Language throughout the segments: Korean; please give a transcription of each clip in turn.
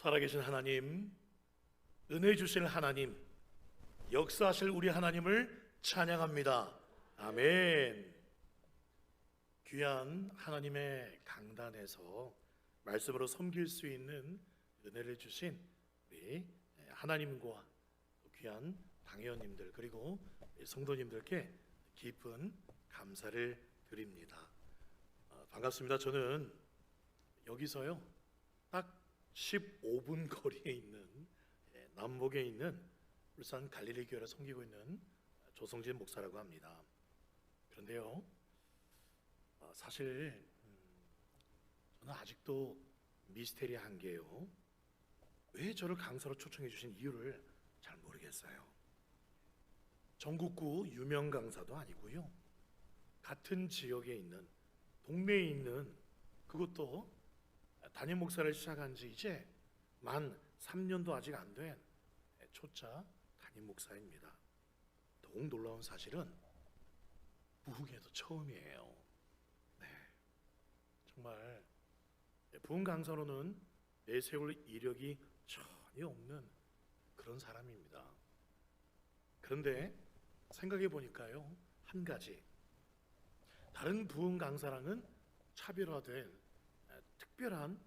살아계신 하나님, 은혜 주실 하나님, 역사하실 우리 하나님을 찬양합니다. 아멘. 귀한 하나님의 강단에서 말씀으로 섬길 수 있는 은혜를 주신 우리 하나님과 귀한 당회원님들 그리고 성도님들께 깊은 감사를 드립니다. 반갑습니다. 저는 여기서요 딱 15분 거리에 있는 남목에 있는 울산 갈릴리 교회를 섬기고 있는 조성진 목사라고 합니다. 그런데요, 사실 저는 아직도 미스테리한 게요, 왜 저를 강사로 초청해 주신 이유를 잘 모르겠어요. 전국구 유명 강사도 아니고요, 같은 지역에 있는 동네에 있는, 그것도 담임 목사를 시작한 지 이제 만 3년도 아직 안 된 초짜 담임 목사입니다. 더욱 놀라운 사실은 부흥에도 처음이에요. 네, 정말 부흥 강사로는 내세울 이력이 전혀 없는 그런 사람입니다. 그런데 생각해 보니까요, 한 가지 다른 부흥 강사랑은 차별화된 특별한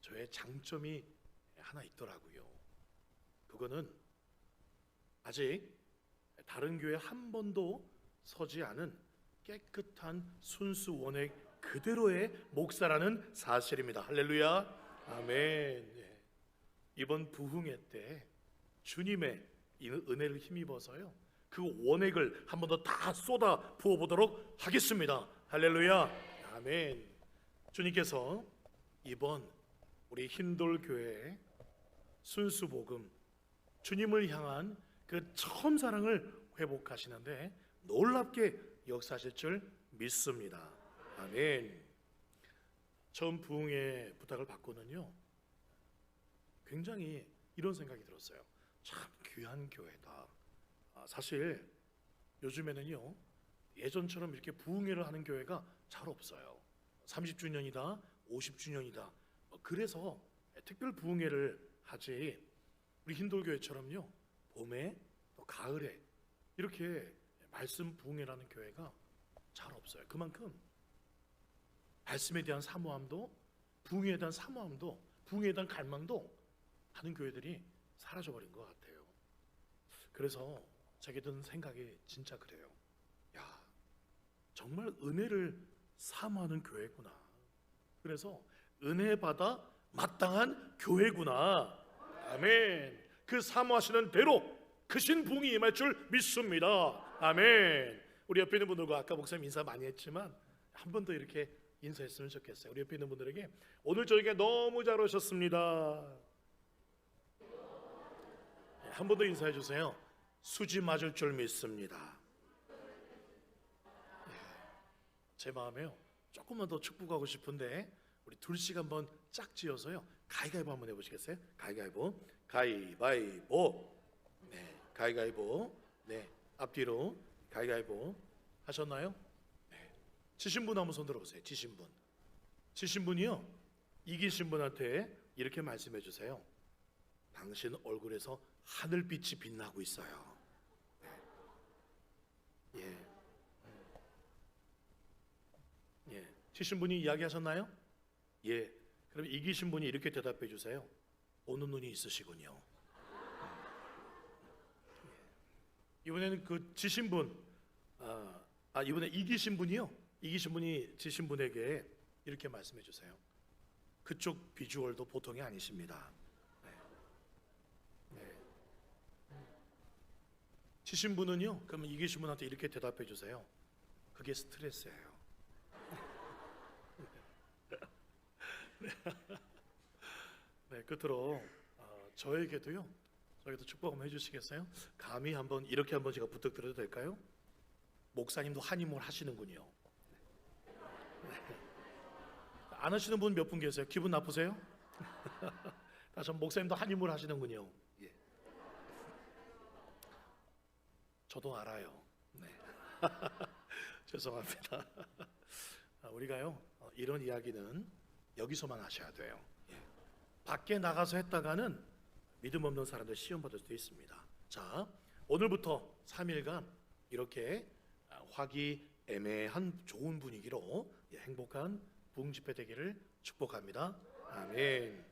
저의 장점이 하나 있더라고요. 그거는 아직 다른 교회 한 번도 서지 않은 깨끗한 순수 원액 그대로의 목사라는 사실입니다. 할렐루야, 아멘. 네. 이번 부흥회 때 주님의 이 은혜를 힘입어서요, 그 원액을 한 번 더 다 쏟아 부어보도록 하겠습니다. 할렐루야, 아멘. 주님께서 이번 우리 흰돌교회의 순수복음, 주님을 향한 그 처음 사랑을 회복하시는데 놀랍게 역사하실 줄 믿습니다. 아멘. 처음 부흥의 부탁을 받고는요, 굉장히 이런 생각이 들었어요. 참 귀한 교회다. 사실 요즘에는요, 예전처럼 이렇게 부흥회를 하는 교회가 잘 없어요. 30주년이다 50주년이다 그래서 특별 부흥회를 하지, 우리 흰돌교회처럼요 봄에 또 가을에 이렇게 말씀 부흥회라는 교회가 잘 없어요. 그만큼 말씀에 대한 사모함도, 부흥회에 대한 사모함도, 부흥회에 대한 갈망도 하는 교회들이 사라져버린 것 같아요. 그래서 제게 든 생각이 진짜 그래요. 야, 정말 은혜를 사모하는 교회구나. 그래서 은혜 받아 마땅한 교회구나. 아멘. 그 사모하시는 대로 크신 부흥이 임할 줄 믿습니다. 아멘. 우리 옆에 있는 분들과 아까 목사님 인사 많이 했지만 한 번 더 이렇게 인사했으면 좋겠어요. 우리 옆에 있는 분들에게 오늘 저에게 너무 잘 오셨습니다. 한 번 더 인사해 주세요. 수지 맞을 줄 믿습니다. 제 마음에요, 조금만 더 축복하고 싶은데 우리 둘씩 한번 짝지어서요 가위가위보 한번 해보시겠어요? 가위가위보, 가위바위보. 네, 가위가위보. 네, 앞뒤로 가위가위보 하셨나요? 네. 지신 분 한번 손 들어보세요. 지신 분. 지신 분이요, 이기신 분한테 이렇게 말씀해 주세요. 당신 얼굴에서 하늘빛이 빛나고 있어요. 네. 예. 예, 지신 분이 이야기하셨나요? 예. 그럼 이기신 분이 이렇게 대답해 주세요. 보는 눈이 있으시군요. 예. 이번에는 그 지신 분, 이번에 이기신 분이요, 이기신 분이 지신 분에게 이렇게 말씀해 주세요. 그쪽 비주얼도 보통이 아니십니다. 네. 네. 지신 분은요, 그러면 이기신 분한테 이렇게 대답해 주세요. 그게 스트레스예요. 네, 끝으로 저에게도 축복 한번 해주시겠어요? 감히 한번 이렇게 한번 제가 부탁드려도 될까요? 목사님도 한임을 하시는군요. 네. 안 하시는 분 몇 분 계세요? 기분 나쁘세요? 다시 한번 목사님도 한임을 하시는군요. 예. 저도 알아요. 네. 죄송합니다. 우리가요 이런 이야기는 여기서만 하셔야 돼요. 예. 밖에 나가서 했다가는 믿음 없는 사람들 시험 받을 수도 있습니다. 자, 오늘부터 3일간 이렇게 화기애매한 좋은 분위기로 행복한 부흥 집회 되기를 축복합니다. 아멘.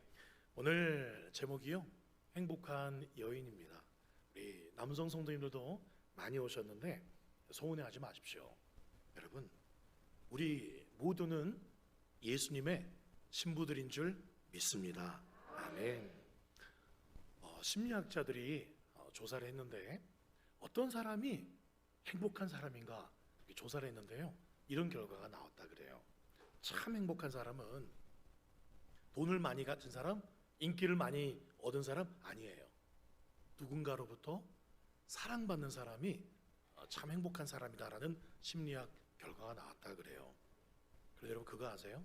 오늘 제목이요, 행복한 여인입니다. 우리 남성 성도님들도 많이 오셨는데 서운해하지 마십시오. 여러분, 우리 모두는 예수님의 신부들인 줄 믿습니다. 아멘. 심리학자들이 조사를 했는데 어떤 사람이 행복한 사람인가 조사를 했는데요, 이런 결과가 나왔다 그래요. 참 행복한 사람은 돈을 많이 가진 사람, 인기를 많이 얻은 사람 아니에요. 누군가로부터 사랑받는 사람이 참 행복한 사람이다라는 심리학 결과가 나왔다 그래요. 그런데 여러분, 그거 아세요?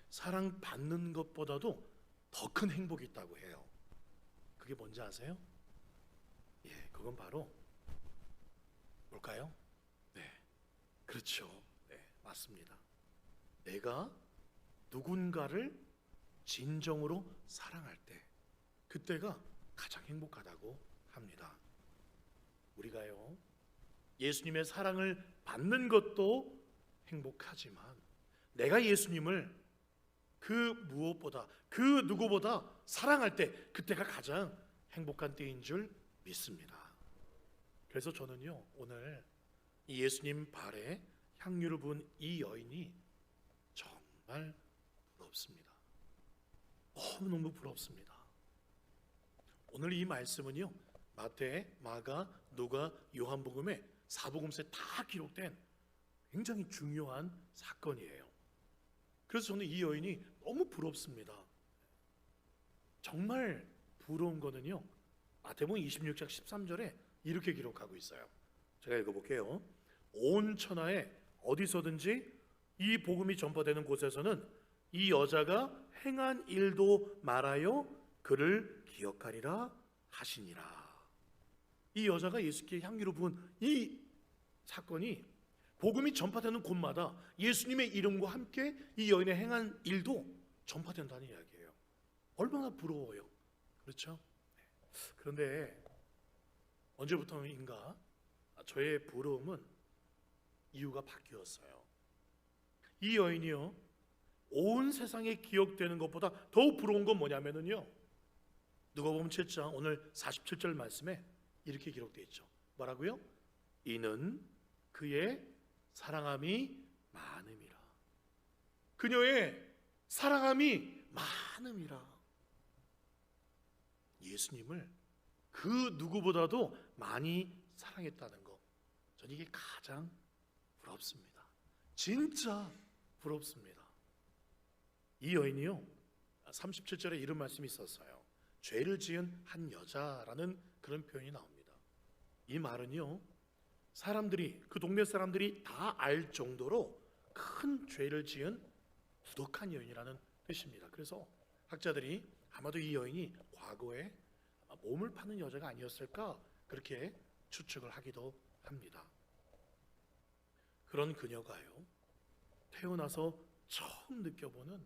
사랑받는 것보다도 더 큰 행복이 있다고 해요. 그게 뭔지 아세요? 예, 그건 바로 뭘까요? 네, 그렇죠. 네, 맞습니다. 내가 누군가를 진정으로 사랑할 때, 그때가 가장 행복하다고 합니다. 우리가요, 예수님의 사랑을 받는 것도 행복하지만 내가 예수님을 그 무엇보다, 그 누구보다 사랑할 때, 그때가 가장 행복한 때인 줄 믿습니다. 그래서 저는요, 오늘 이 예수님 발에 향유를 부은 이 여인이 정말 부럽습니다. 너무너무 부럽습니다. 오늘 이 말씀은요, 마태, 마가, 누가, 요한복음에 사복음서에 다 기록된 굉장히 중요한 사건이에요. 그래서 저는 이 여인이 너무 부럽습니다. 정말 부러운 거는요, 마태복음 26장 13절에 이렇게 기록하고 있어요. 제가 읽어볼게요. 온 천하에 어디서든지 이 복음이 전파되는 곳에서는 이 여자가 행한 일도 말하여 그를 기억하리라 하시니라. 이 여자가 예수께 향기로 부은 이 사건이 복음이 전파되는 곳마다 예수님의 이름과 함께 이 여인의 행한 일도 전파된다는 이야기예요. 얼마나 부러워요. 그렇죠? 그런데 언제부터인가 저의 부러움은 이유가 바뀌었어요. 이 여인이요, 온 세상에 기억되는 것보다 더 부러운 건 뭐냐면요, 누가복음 7장 오늘 47절 말씀에 이렇게 기록되어 있죠. 뭐라고요? 이는 그의 사랑함이 많음이라. 그녀의 사랑함이 많음이라. 예수님을 그 누구보다도 많이 사랑했다는 것, 저는 이게 가장 부럽습니다. 진짜 부럽습니다. 이 여인이요, 37절에 이런 말씀이 있었어요. 죄를 지은 한 여자라는 그런 표현이 나옵니다. 이 말은요, 사람들이, 그 동네 사람들이 다 알 정도로 큰 죄를 지은 부덕한 여인이라는 뜻입니다. 그래서 학자들이 아마도 이 여인이 과거에 몸을 파는 여자가 아니었을까, 그렇게 추측을 하기도 합니다. 그런 그녀가요, 태어나서 처음 느껴보는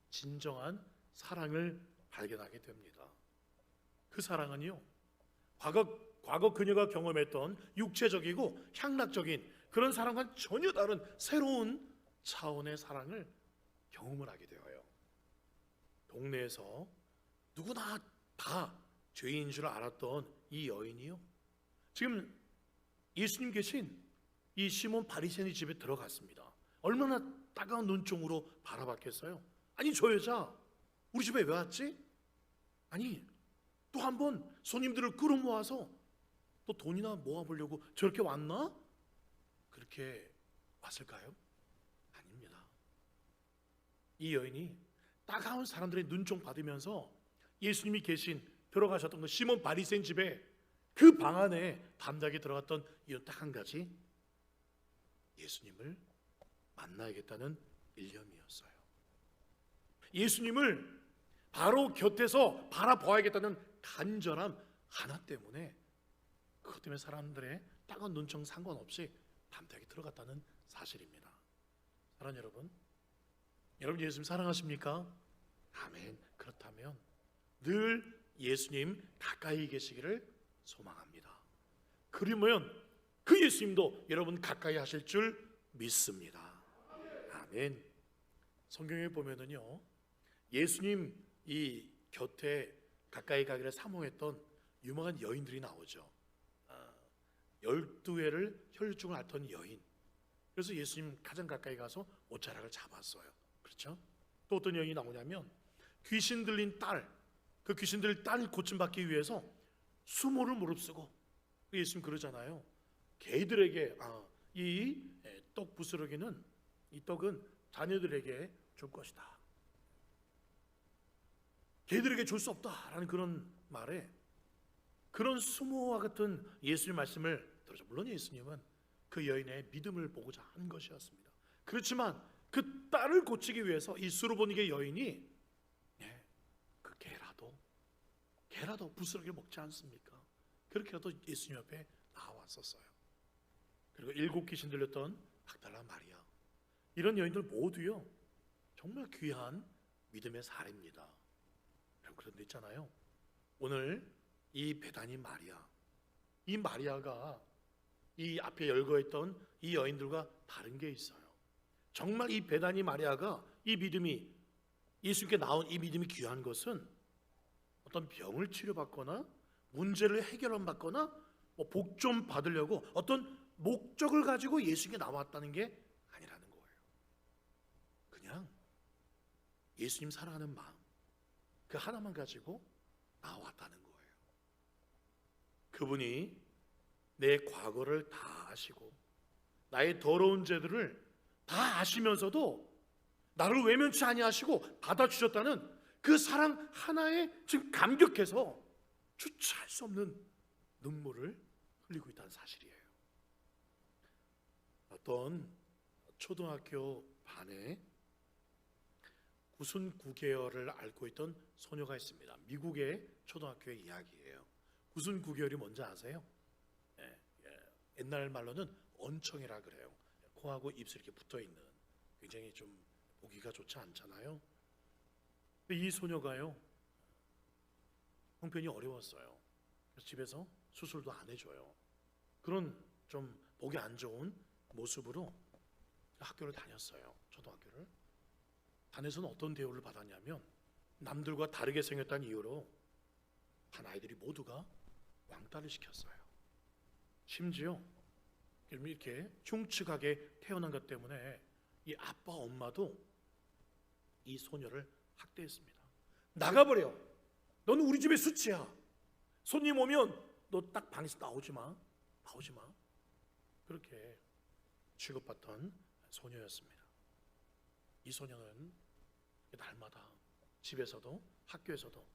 진정한 사랑을 발견하게 됩니다. 그 사랑은요, 과거 그녀가 경험했던 육체적이고 향락적인 그런 사랑과는 전혀 다른 새로운 차원의 사랑을 경험을 하게 되어요. 동네에서 누구나 다 죄인 줄 알았던 이 여인이요, 지금 예수님 계신 이 시몬 바리새인의 집에 들어갔습니다. 얼마나 따가운 눈총으로 바라봤겠어요? 아니, 저 여자 우리 집에 왜 왔지? 아니, 또 한 번 손님들을 끌어모아서 또 돈이나 모아보려고 저렇게 왔나? 그렇게 왔을까요? 아닙니다. 이 여인이 따가운 사람들의 눈총 받으면서 예수님이 계신, 들어가셨던 그 시몬 바리새인 집에, 그 방 안에 담대하게 들어갔던 이유 딱 한 가지, 예수님을 만나야겠다는 일념이었어요. 예수님을 바로 곁에서 바라보아야겠다는 간절함 하나 때문에, 그것 때문에 사람들의 따가운 눈총 상관없이 담대하게 들어갔다는 사실입니다. 사랑하는 여러분, 여러분 예수님 사랑하십니까? 아멘. 그렇다면 늘 예수님 가까이 계시기를 소망합니다. 그러면 그 예수님도 여러분 가까이 하실 줄 믿습니다. 아멘. 성경에 보면은요, 예수님 이 곁에 가까이 가기를 사모했던 유명한 여인들이 나오죠. 12회를 혈류증을 앓던 여인. 그래서 예수님 가장 가까이 가서 옷자락을 잡았어요. 그렇죠? 또 어떤 여인이 나오냐면 귀신 들린 딸, 그 귀신 들린 딸 고침받기 위해서 수모를 무릅쓰고, 예수님 그러잖아요. 개들에게 이 떡 부스러기는, 이 떡은 자녀들에게 줄 것이다. 개들에게 줄 수 없다라는 그런 말에 그런 수모와 같은 예수님의 말씀을 들었죠. 물론 예수님은 그 여인의 믿음을 보고자 한 것이었습니다. 그렇지만 그 딸을 고치기 위해서 이 수르보니게 여인이 그 개라도 부스러기를 먹지 않습니까? 그렇게라도 예수님 옆에 나왔었어요. 그리고 7 귀신 들렸던 막달라 마리아, 이런 여인들 모두요 정말 귀한 믿음의 사례입니다. 그런데 있잖아요, 오늘 이 베다니 마리아, 이 마리아가 이 앞에 열거했던 이 여인들과 다른 게 있어요. 정말 이 베다니 마리아가 이 믿음이, 예수님께 나온 이 믿음이 귀한 것은 어떤 병을 치료받거나 문제를 해결받거나 복 좀 받으려고 어떤 목적을 가지고 예수님께 나왔다는 게 아니라는 거예요. 그냥 예수님 사랑하는 마음, 그 하나만 가지고 나왔다는 거예요. 그분이 내 과거를 다 아시고 나의 더러운 죄들을 다 아시면서도 나를 외면치 아니하시고 받아주셨다는 그 사랑 하나에 지금 감격해서 주체할 수 없는 눈물을 흘리고 있다는 사실이에요. 어떤 초등학교 반에 99개월을 앓고 있던 소녀가 있습니다. 미국의 초등학교의 이야기예요. 99개월이 뭔지 아세요? 옛날 말로는 언청이라 그래요. 코하고 입술이 이렇게 붙어있는, 굉장히 좀 보기가 좋지 않잖아요. 이 소녀가요 형편이 어려웠어요. 그래서 집에서 수술도 안 해줘요. 그런 좀 보기 안 좋은 모습으로 학교를 다녔어요. 초등학교를 다녀서는 어떤 대우를 받았냐면, 남들과 다르게 생겼다는 이유로 반 아이들이 모두가 왕따를 시켰어요. 심지어 이렇게 흉측하게 태어난 것 때문에 이 아빠 엄마도 이 소녀를 학대했습니다. 나가버려, 너는 우리 집의 수치야, 손님 오면 너 딱 방에서 나오지 마. 그렇게 취급받던 소녀였습니다. 이 소녀는 날마다 집에서도 학교에서도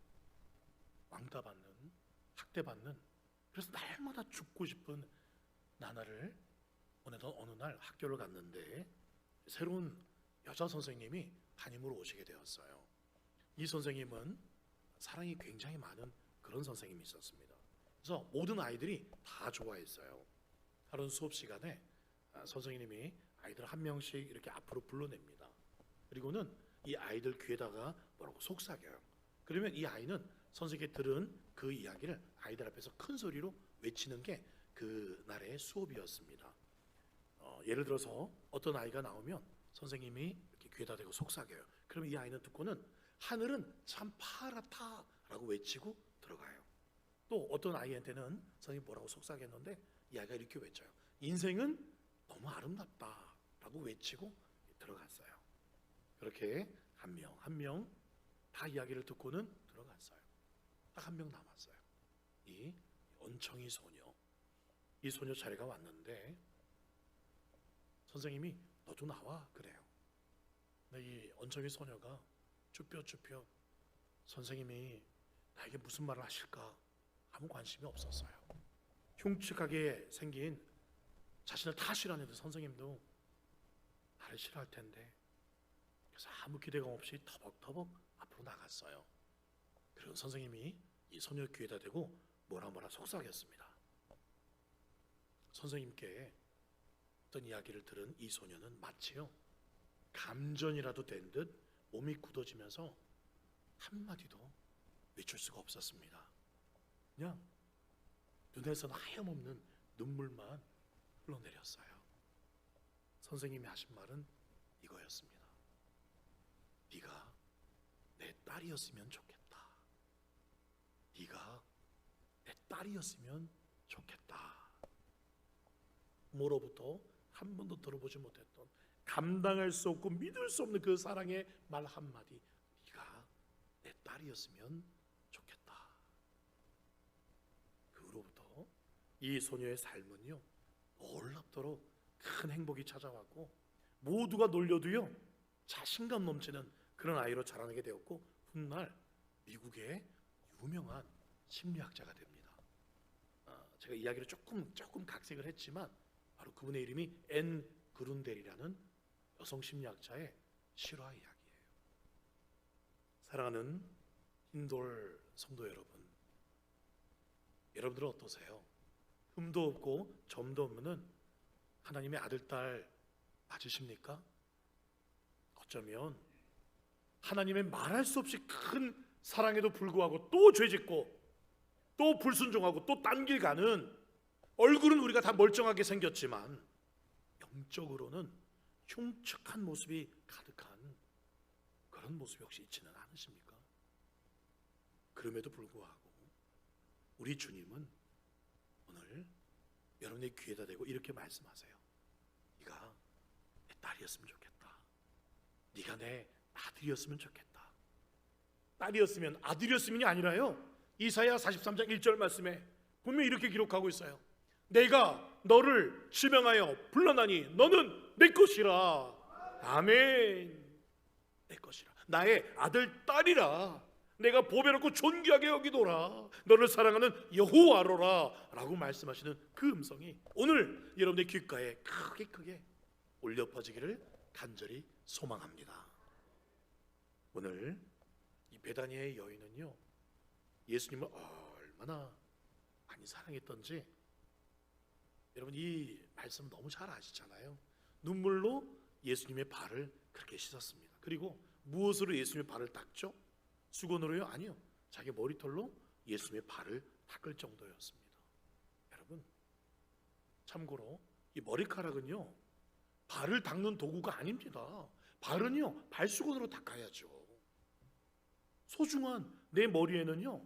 왕따받는, 학대받는, 그래서 날마다 죽고 싶은 나날을 보내던 어느 날 학교를 갔는데 새로운 여자 선생님이 담임으로 오시게 되었어요. 이 선생님은 사랑이 굉장히 많은 그런 선생님이 있었습니다. 그래서 모든 아이들이 다 좋아했어요. 다른 수업 시간에 선생님이 아이들 한 명씩 이렇게 앞으로 불러냅니다. 그리고는 이 아이들 귀에다가 뭐라고 속삭여요. 그러면 이 아이는 선생님께 들은 그 이야기를 아이들 앞에서 큰 소리로 외치는 게 그날의 수업이었습니다. 예를 들어서 어떤 아이가 나오면 선생님이 이렇게 귀에다 대고 속삭여요. 그러면 이 아이는 듣고는 하늘은 참 파랗다라고 외치고 들어가요. 또 어떤 아이한테는 선생님이 뭐라고 속삭였는데 이 아이가 이렇게 외쳐요. 인생은 너무 아름답다라고 외치고 들어갔어요. 그렇게 한 명 한 명 다 이야기를 듣고는 들어갔어요. 딱 한 명 남았어요. 이 언청이 소녀. 이 소녀 차례가 왔는데 선생님이 너도 나와 그래요. 근데 이 언청이 소녀가 쭈뼛쭈뼛 선생님이 나에게 무슨 말을 하실까 아무 관심이 없었어요. 흉측하게 생긴 자신을 다 싫어하는데 선생님도 나를 싫어할 텐데, 그래서 아무 기대감 없이 터벅터벅 앞으로 나갔어요. 그리고 선생님이 이 소녀 귀에다 대고 뭐라 속삭였습니다. 선생님께 어떤 이야기를 들은 이 소녀는 마치요 감전이라도 된 듯 몸이 굳어지면서 한마디도 외칠 수가 없었습니다. 그냥 눈에서는 하염없는 눈물만 흘러내렸어요. 선생님이 하신 말은 이거였습니다. 네가 내 딸이었으면 좋겠다. 네가 내 딸이었으면 좋겠다. 부모로부터 한 번도 들어보지 못했던, 감당할 수 없고 믿을 수 없는 그 사랑의 말 한마디, 네가 내 딸이었으면 좋겠다. 그 후로부터 이 소녀의 삶은요, 놀랍도록 큰 행복이 찾아왔고, 모두가 놀려도요 자신감 넘치는 그런 아이로 자라나게 되었고, 훗날 미국의 유명한 심리학자가 됩니다. 제가 이야기를 조금 각색을 했지만 바로 그분의 이름이 앤 그룬델이라는 여성 심리학자의 실화 이야기예요. 사랑하는 흰돌 성도 여러분, 여러분들은 어떠세요? 흠도 없고 점도 없는 하나님의 아들, 딸 맞으십니까? 어쩌면 하나님의 말할 수 없이 큰 사랑에도 불구하고 또 죄짓고 또 불순종하고 또 딴 길 가는, 얼굴은 우리가 다 멀쩡하게 생겼지만 영적으로는 흉측한 모습이 가득한 그런 모습이 혹시 있지는 않으십니까? 그럼에도 불구하고 우리 주님은 오늘 여러분의 귀에다 대고 이렇게 말씀하세요. 네가 내 딸이었으면 좋겠다. 네가 내 아들이었으면 좋겠다. 딸이었으면, 아들이었으면이 아니라요, 이사야 43장 1절 말씀에 분명히 이렇게 기록하고 있어요. 내가 너를 지명하여 불러나니 너는 내 것이라. 아멘. 내 것이라. 나의 아들, 딸이라. 내가 보배롭고 존귀하게 여기도라. 너를 사랑하는 여호와로라 라고 말씀하시는 그 음성이 오늘 여러분의 귓가에 크게 울려 퍼지기를 간절히 소망합니다. 오늘 이 베다니아의 여인은요, 예수님을 얼마나 많이 사랑했던지 여러분 이 말씀 너무 잘 아시잖아요. 눈물로 예수님의 발을 그렇게 씻었습니다. 그리고 무엇으로 예수님의 발을 닦죠? 수건으로요? 아니요. 자기 머리털로 예수님의 발을 닦을 정도였습니다. 여러분, 참고로 이 머리카락은요, 발을 닦는 도구가 아닙니다. 발은요, 발수건으로 닦아야죠. 소중한 내 머리에는요,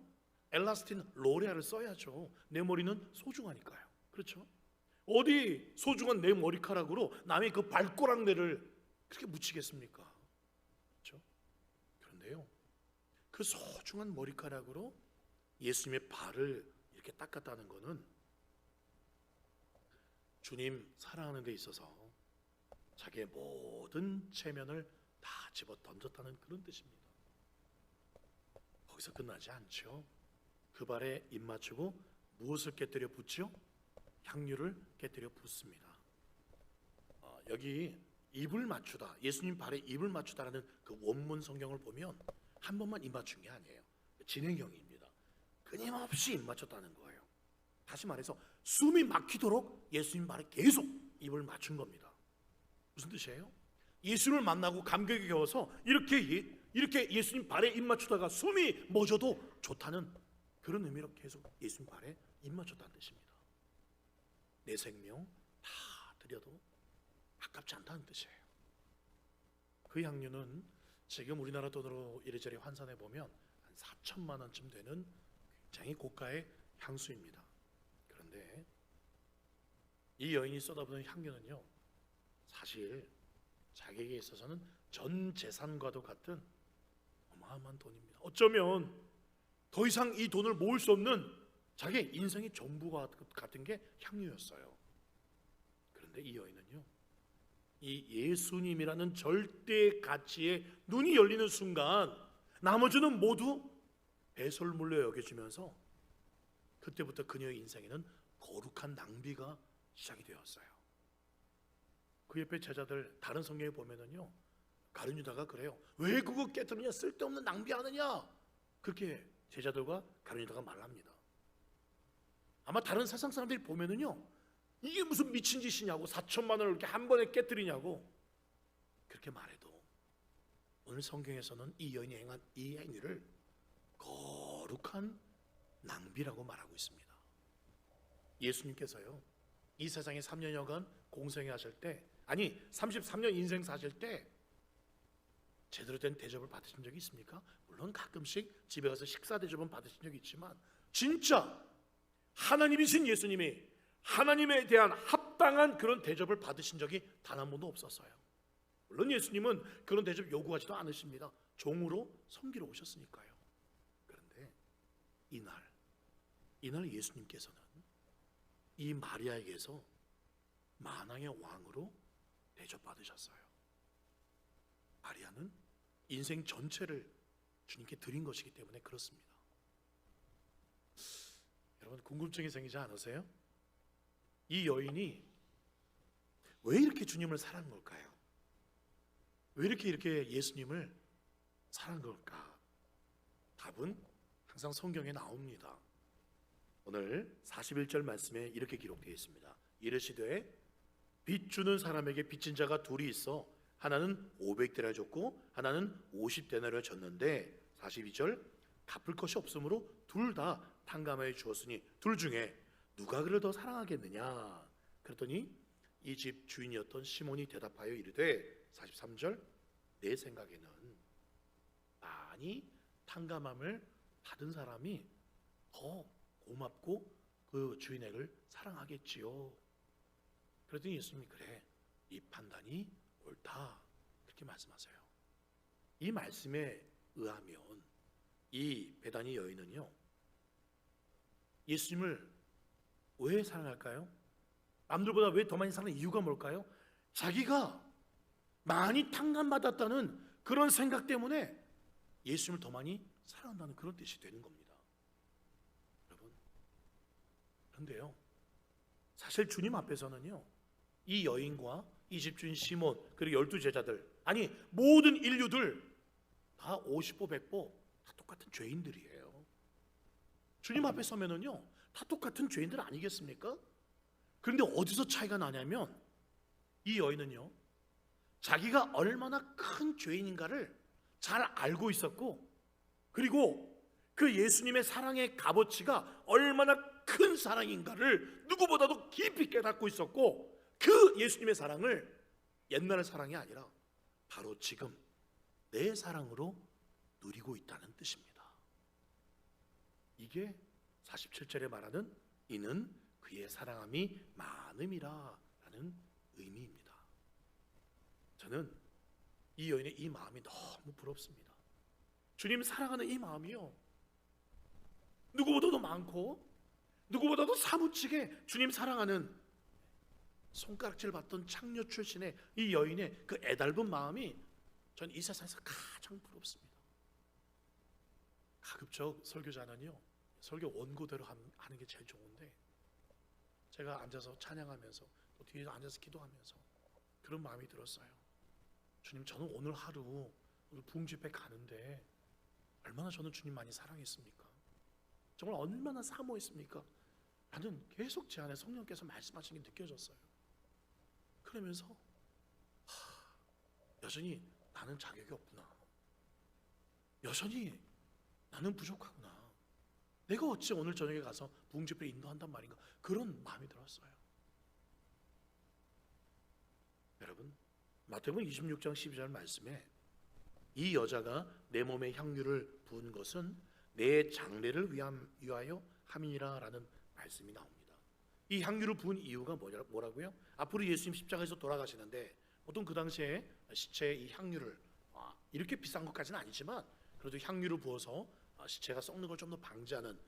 엘라스틴 로레알을 써야죠. 내 머리는 소중하니까요. 그렇죠? 어디 소중한 내 머리카락으로 남의 그 발꼬락내를 그렇게 묻히겠습니까? 그렇죠? 그런데요, 그 소중한 머리카락으로 예수님의 발을 이렇게 닦았다는 것은 주님 사랑하는 데 있어서 자기의 모든 체면을 다 집어 던졌다는 그런 뜻입니다. 거기서 끝나지 않죠. 그 발에 입 맞추고 무엇을 깨뜨려 붓죠? 향유를 깨뜨려 붓습니다. 여기 입을 맞추다, 예수님 발에 입을 맞추다라는 그 원문 성경을 보면 한 번만 입 맞춘 게 아니에요. 진행형입니다. 끊임없이 입 맞췄다는 거예요. 다시 말해서 숨이 막히도록 예수님 발에 계속 입을 맞춘 겁니다. 무슨 뜻이에요? 예수를 만나고 감격에 겨워서 이렇게 예수님 발에 입 맞추다가 숨이 멎어도 좋다는 그런 의미로 계속 예수님 발에 입 맞췄다는 뜻입니다. 내 생명 다 드려도 아깝지 않다는 뜻이에요. 그 향유는 지금 우리나라 돈으로 이래저래 환산해 보면 한 4천만 원쯤 되는 굉장히 고가의 향수입니다. 그런데 이 여인이 쏟아부은 향유는요, 사실 자기에게 있어서는 전 재산과도 같은 어마어마한 돈입니다. 어쩌면 더 이상 이 돈을 모을 수 없는 자기 인생의 전부가 같은 게 향유였어요. 그런데 이 여인은요, 이 예수님이라는 절대 가치에 눈이 열리는 순간 나머지는 모두 배설물로 여겨지면서 그때부터 그녀의 인생에는 거룩한 낭비가 시작이 되었어요. 그 옆에 제자들 다른 성경에 보면은요, 가룟유다가 그래요. 왜 그거 깨뜨리냐, 쓸데없는 낭비하느냐, 그렇게 제자들과 가룟유다가 말합니다. 아마 다른 세상 사람들이 보면은요, 이게 무슨 미친 짓이냐고, 4천만 원을 이렇게 한 번에 깨뜨리냐고 그렇게 말해도 오늘 성경에서는 이 여인이 행한 이 행위를 거룩한 낭비라고 말하고 있습니다. 예수님께서요, 이 세상에 3년여간 공생하실 때, 아니 33년 인생 사실 때 제대로 된 대접을 받으신 적이 있습니까? 물론 가끔씩 집에 가서 식사 대접은 받으신 적이 있지만, 진짜 하나님이신 예수님이 하나님에 대한 합당한 그런 대접을 받으신 적이 단 한 번도 없었어요. 물론 예수님은 그런 대접 요구하지도 않으십니다. 종으로 섬기러 오셨으니까요. 그런데 이날 예수님께서는 이 마리아에게서 만왕의 왕으로 대접받으셨어요. 마리아는 인생 전체를 주님께 드린 것이기 때문에 그렇습니다. 여러분, 궁금증이 생기지 않으세요? 이 여인이 왜 이렇게 주님을 사랑한 걸까요? 왜 이렇게 예수님을 사랑한 걸까? 답은 항상 성경에 나옵니다. 오늘 41절 말씀에 이렇게 기록되어 있습니다. 이르시되 빚 주는 사람에게 빚진 자가 둘이 있어 하나는 500데나리오 줬고 하나는 50데나리오 줬는데, 42절 갚을 것이 없으므로 둘 다 탕감하여 주었으니 둘 중에 누가 그를 더 사랑하겠느냐? 그랬더니 이 집 주인이었던 시몬이 대답하여 이르되, 43절 내 생각에는 많이 탕감함을 받은 사람이 더 고맙고 그 주인에게를 사랑하겠지요. 그랬더니 예수님이 그래, 이 판단이 옳다, 그렇게 말씀하세요. 이 말씀에 의하면 이 베다니 여인은요, 예수님을 왜 사랑할까요? 남들보다 왜 더 많이 사랑하는 이유가 뭘까요? 자기가 많이 탕감받았다는 그런 생각 때문에 예수님을 더 많이 사랑한다는 그런 뜻이 되는 겁니다. 여러분, 그런데요, 사실 주님 앞에서는요, 이 여인과 이 집주인 시몬 그리고 12제자들, 아니 모든 인류들 다 50보 100보 다 똑같은 죄인들이에요. 주님 앞에 서면은요 다 똑같은 죄인들 아니겠습니까? 그런데 어디서 차이가 나냐면, 이 여인은요 자기가 얼마나 큰 죄인인가를 잘 알고 있었고, 그리고 그 예수님의 사랑의 값어치가 얼마나 큰 사랑인가를 누구보다도 깊이 깨닫고 있었고, 그 예수님의 사랑을 옛날의 사랑이 아니라 바로 지금 내 사랑으로 누리고 있다는 뜻입니다. 이게 47절에 말하는 이는 그의 사랑함이 많음이라 라는 의미입니다. 저는 이 여인의 이 마음이 너무 부럽습니다. 주님 사랑하는 이 마음이요, 누구보다도 많고 누구보다도 사무치게 주님 사랑하는 손가락질 받던 창녀 출신의 이 여인의 그 애달픈 마음이 전 이 세상에서 가장 부럽습니다. 가급적 설교자는요 설교 원고대로 하는 게 제일 좋은데, 제가 앉아서 찬양하면서 또 뒤에서 앉아서 기도하면서 그런 마음이 들었어요. 주님, 저는 오늘 하루 오늘 부흥 집회 가는데 얼마나 저는 주님 많이 사랑했습니까? 정말 얼마나 사모했습니까? 나는 계속 제 안에 성령께서 말씀하시는 게 느껴졌어요. 그러면서 여전히 나는 자격이 없구나, 여전히 나는 부족하구나, 내가 어찌 오늘 저녁에 가서 부흥 집회를 인도한단 말인가, 그런 마음이 들었어요. 여러분, 마태복음 26장 12절 말씀에 이 여자가 내 몸에 향유를 부은 것은 내 장례를 위하여 함이니라 라는 말씀이 나옵니다. 이 향유를 부은 이유가 뭐라고요? 앞으로 예수님 십자가에서 돌아가시는데 보통 그 당시에 시체에 이 향유를 이렇게 비싼 것까지는 아니지만 그래도 향유를 부어서 시체가 썩는 걸 좀 더 방지하는,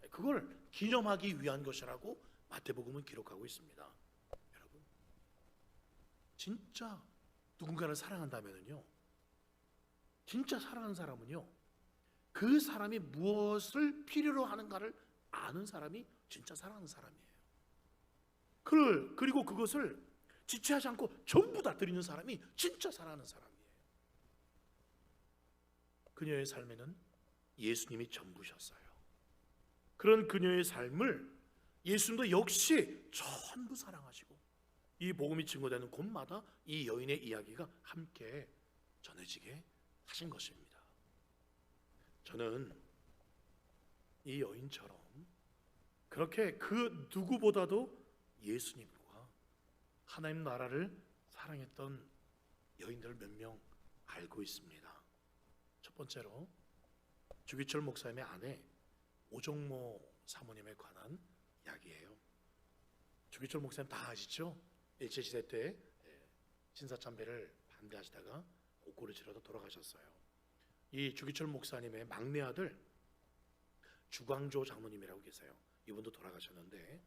그걸 기념하기 위한 것이라고 마태복음은 기록하고 있습니다. 여러분, 진짜 누군가를 사랑한다면요, 진짜 사랑하는 사람은요 그 사람이 무엇을 필요로 하는가를 아는 사람이 진짜 사랑하는 사람이에요. 그리고 그것을 지체하지 않고 전부 다 드리는 사람이 진짜 사랑하는 사람이에요. 그녀의 삶에는 예수님이 전부셨어요. 그런 그녀의 삶을 예수님도 역시 전부 사랑하시고, 이 복음이 증거되는 곳마다 이 여인의 이야기가 함께 전해지게 하신 것입니다. 저는 이 여인처럼 그렇게 그 누구보다도 예수님과 하나님 나라를 사랑했던 여인들을 몇 명 알고 있습니다. 첫 번째로 주기철 목사님의 아내 오정모 사모님에 관한 이야기예요. 주기철 목사님 다 아시죠? 일제시대 때 신사참배를 반대하시다가 옥고를 치러서 돌아가셨어요. 이 주기철 목사님의 막내 아들 주광조 장로님이라고 계세요. 이분도 돌아가셨는데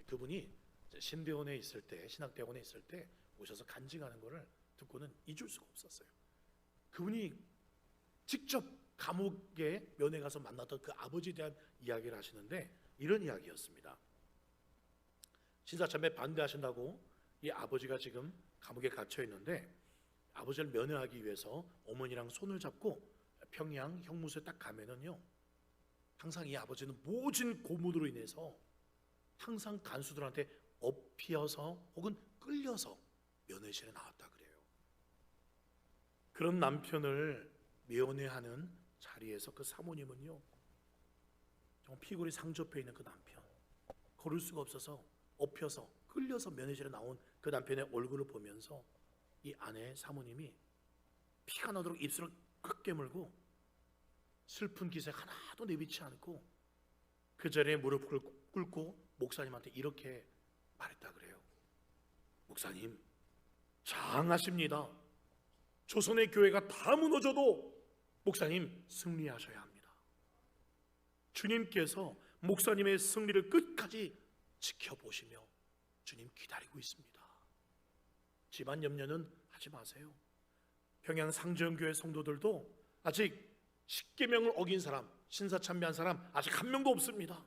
그분이 신대원에 있을 때, 신학대원에 있을 때 오셔서 간증하는 것을 듣고는 잊을 수가 없었어요. 그분이 직접 감옥에 면회 가서 만났던 그 아버지에 대한 이야기를 하시는데 이런 이야기였습니다. 신사참배 반대하신다고 이 아버지가 지금 감옥에 갇혀 있는데 아버지를 면회하기 위해서 어머니랑 손을 잡고 평양 형무소에 딱 가면은요, 항상 이 아버지는 모진 고문으로 인해서 항상 간수들한테 업히어서 혹은 끌려서 면회실에 나왔다 그래요. 그런 남편을 면회하는 자리에서 그 사모님은요, 정말 피골이 상접해 있는 그 남편, 걸을 수가 없어서 업혀서 끌려서 면회실에 나온 그 남편의 얼굴을 보면서 이 아내 사모님이 피가 나도록 입술을 꽉 깨물고 슬픈 기색 하나도 내비치 않고 그 자리에 무릎을 꿇고 목사님한테 이렇게 말했다 그래요. 목사님, 장하십니다. 조선의 교회가 다 무너져도 목사님 승리하셔야 합니다. 주님께서 목사님의 승리를 끝까지 지켜보시며 주님 기다리고 있습니다. 집안 염려는 하지 마세요. 평양 상정교회 성도들도 아직 십계명을 어긴 사람, 신사참배한 사람 아직 한 명도 없습니다.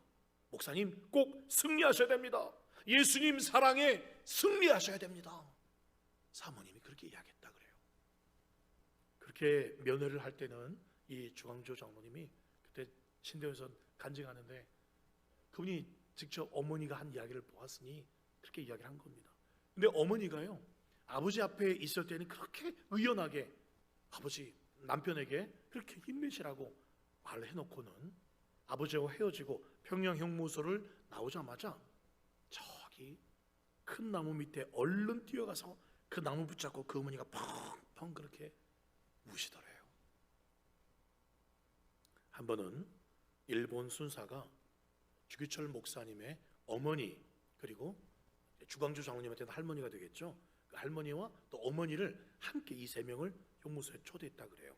목사님 꼭 승리하셔야 됩니다. 예수님 사랑에 승리하셔야 됩니다. 사모님이 그렇게 이야기했다 그래요. 그렇게 면회를 할 때는 이 주광조 장로님이 그때 신대원에서 간증하는데 그분이 직접 어머니가 한 이야기를 보았으니 그렇게 이야기를 한 겁니다. 근데 어머니가요, 아버지 앞에 있을 때는 그렇게 의연하게 아버지 남편에게 그렇게 힘내시라고 말을 해놓고는 아버지와 헤어지고 평양 형무소를 나오자마자 저기 큰 나무 밑에 얼른 뛰어가서 그 나무 붙잡고 그 어머니가 펑펑 그렇게 우시더래요. 한 번은 일본 순사가 주기철 목사님의 어머니 그리고 주광주 장로님한테는 할머니가 되겠죠. 그 할머니와 또 어머니를 함께 이 세 명을 형무소에 초대했다 그래요.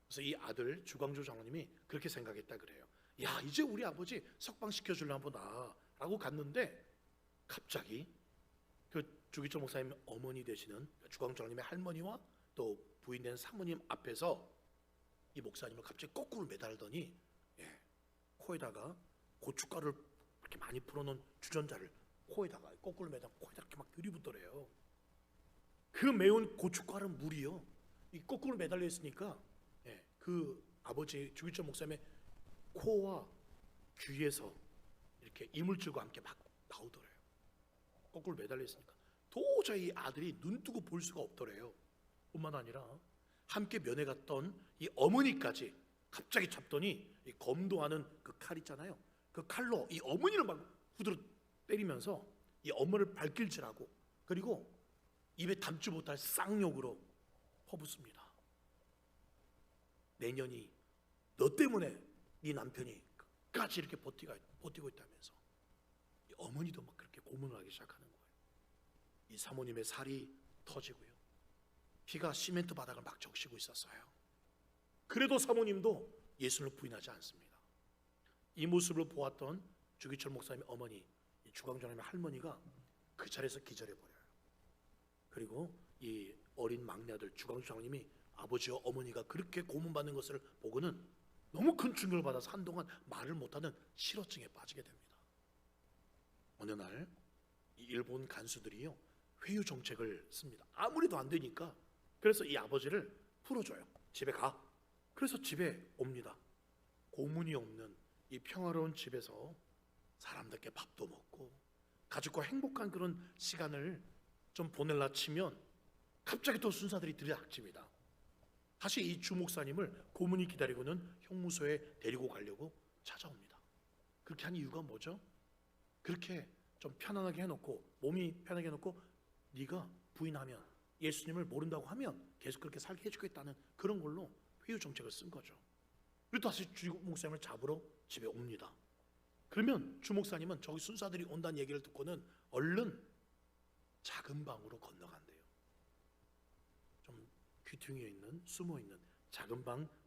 그래서 이 아들 주광주 장로님이 그렇게 생각했다 그래요. 야, 이제 우리 아버지 석방시켜주려나 보다 라고 갔는데 갑자기 그 주기철 목사님 어머니 되시는 주광주 장로님의 할머니와 또 부인된 사모님 앞에서 이 목사님을 갑자기 거꾸로 매달더니 코에다가 고춧가루를 이렇게 많이 풀어놓은 주전자를 코에다가 거꾸로 매달 코에다 이렇게 막 들이붓더래요. 그 매운 고춧가루 물이요, 이 거꾸로 매달려 있으니까 그 아버지 주기철 목사님의 코와 귀에서 이렇게 이물질과 함께 막 나오더래요. 거꾸로 매달려 있으니까 도저히 아들이 눈 뜨고 볼 수가 없더래요. 뿐만 아니라 함께 면회 갔던 이 어머니까지 갑자기 잡더니 이 검도하는 그 칼 있잖아요. 그 칼로 이 어머니를 막 후드로 때리면서 이 어머니를 발길질하고 그리고 입에 담지 못할 쌍욕으로 퍼붓습니다. 내년이 너 때문에 네 남편이 끝까지 이렇게 버티고 있다면서 이 어머니도 막 그렇게 고문을 하기 시작하는 거예요. 이 사모님의 살이 터지고요, 피가 시멘트 바닥을 막 적시고 있었어요. 그래도 사모님도 예수를 부인하지 않습니다. 이 모습을 보았던 주기철 목사님의 어머니 주광장님의 할머니가 그 자리에서 기절해버려요. 그리고 이 어린 막내 아들 주광주 장로님이 아버지와 어머니가 그렇게 고문받는 것을 보고는 너무 큰 충격을 받아서 한동안 말을 못하는 실어증에 빠지게 됩니다. 어느 날 이 일본 간수들이요, 회유 정책을 씁니다. 아무리도 안 되니까. 그래서 이 아버지를 풀어줘요. 집에 가. 그래서 집에 옵니다. 고문이 없는 이 평화로운 집에서 사람들께 밥도 먹고 가족과 행복한 그런 시간을 좀 보낼라 치면 갑자기 또 순사들이 들이닥칩니다. 다시 이 주목사님을 고문이 기다리고는 형무소에 데리고 가려고 찾아옵니다. 그렇게 한 이유가 뭐죠? 그렇게 좀 편안하게 해놓고, 몸이 편하게 해놓고, 네가 부인하면, 예수님을 모른다고 하면 계속 그렇게 살게 해주겠다는 그런 걸로 회유 정책을 쓴 거죠. 그리고 다시 주목사님을 잡으러 집에 옵니다. 그러면 주목사님은 저기 순사들이 온다는 얘기를 듣고는 얼른 작은 방으로 건너간대요. 좀 귀퉁이에 있는, 숨어있는 작은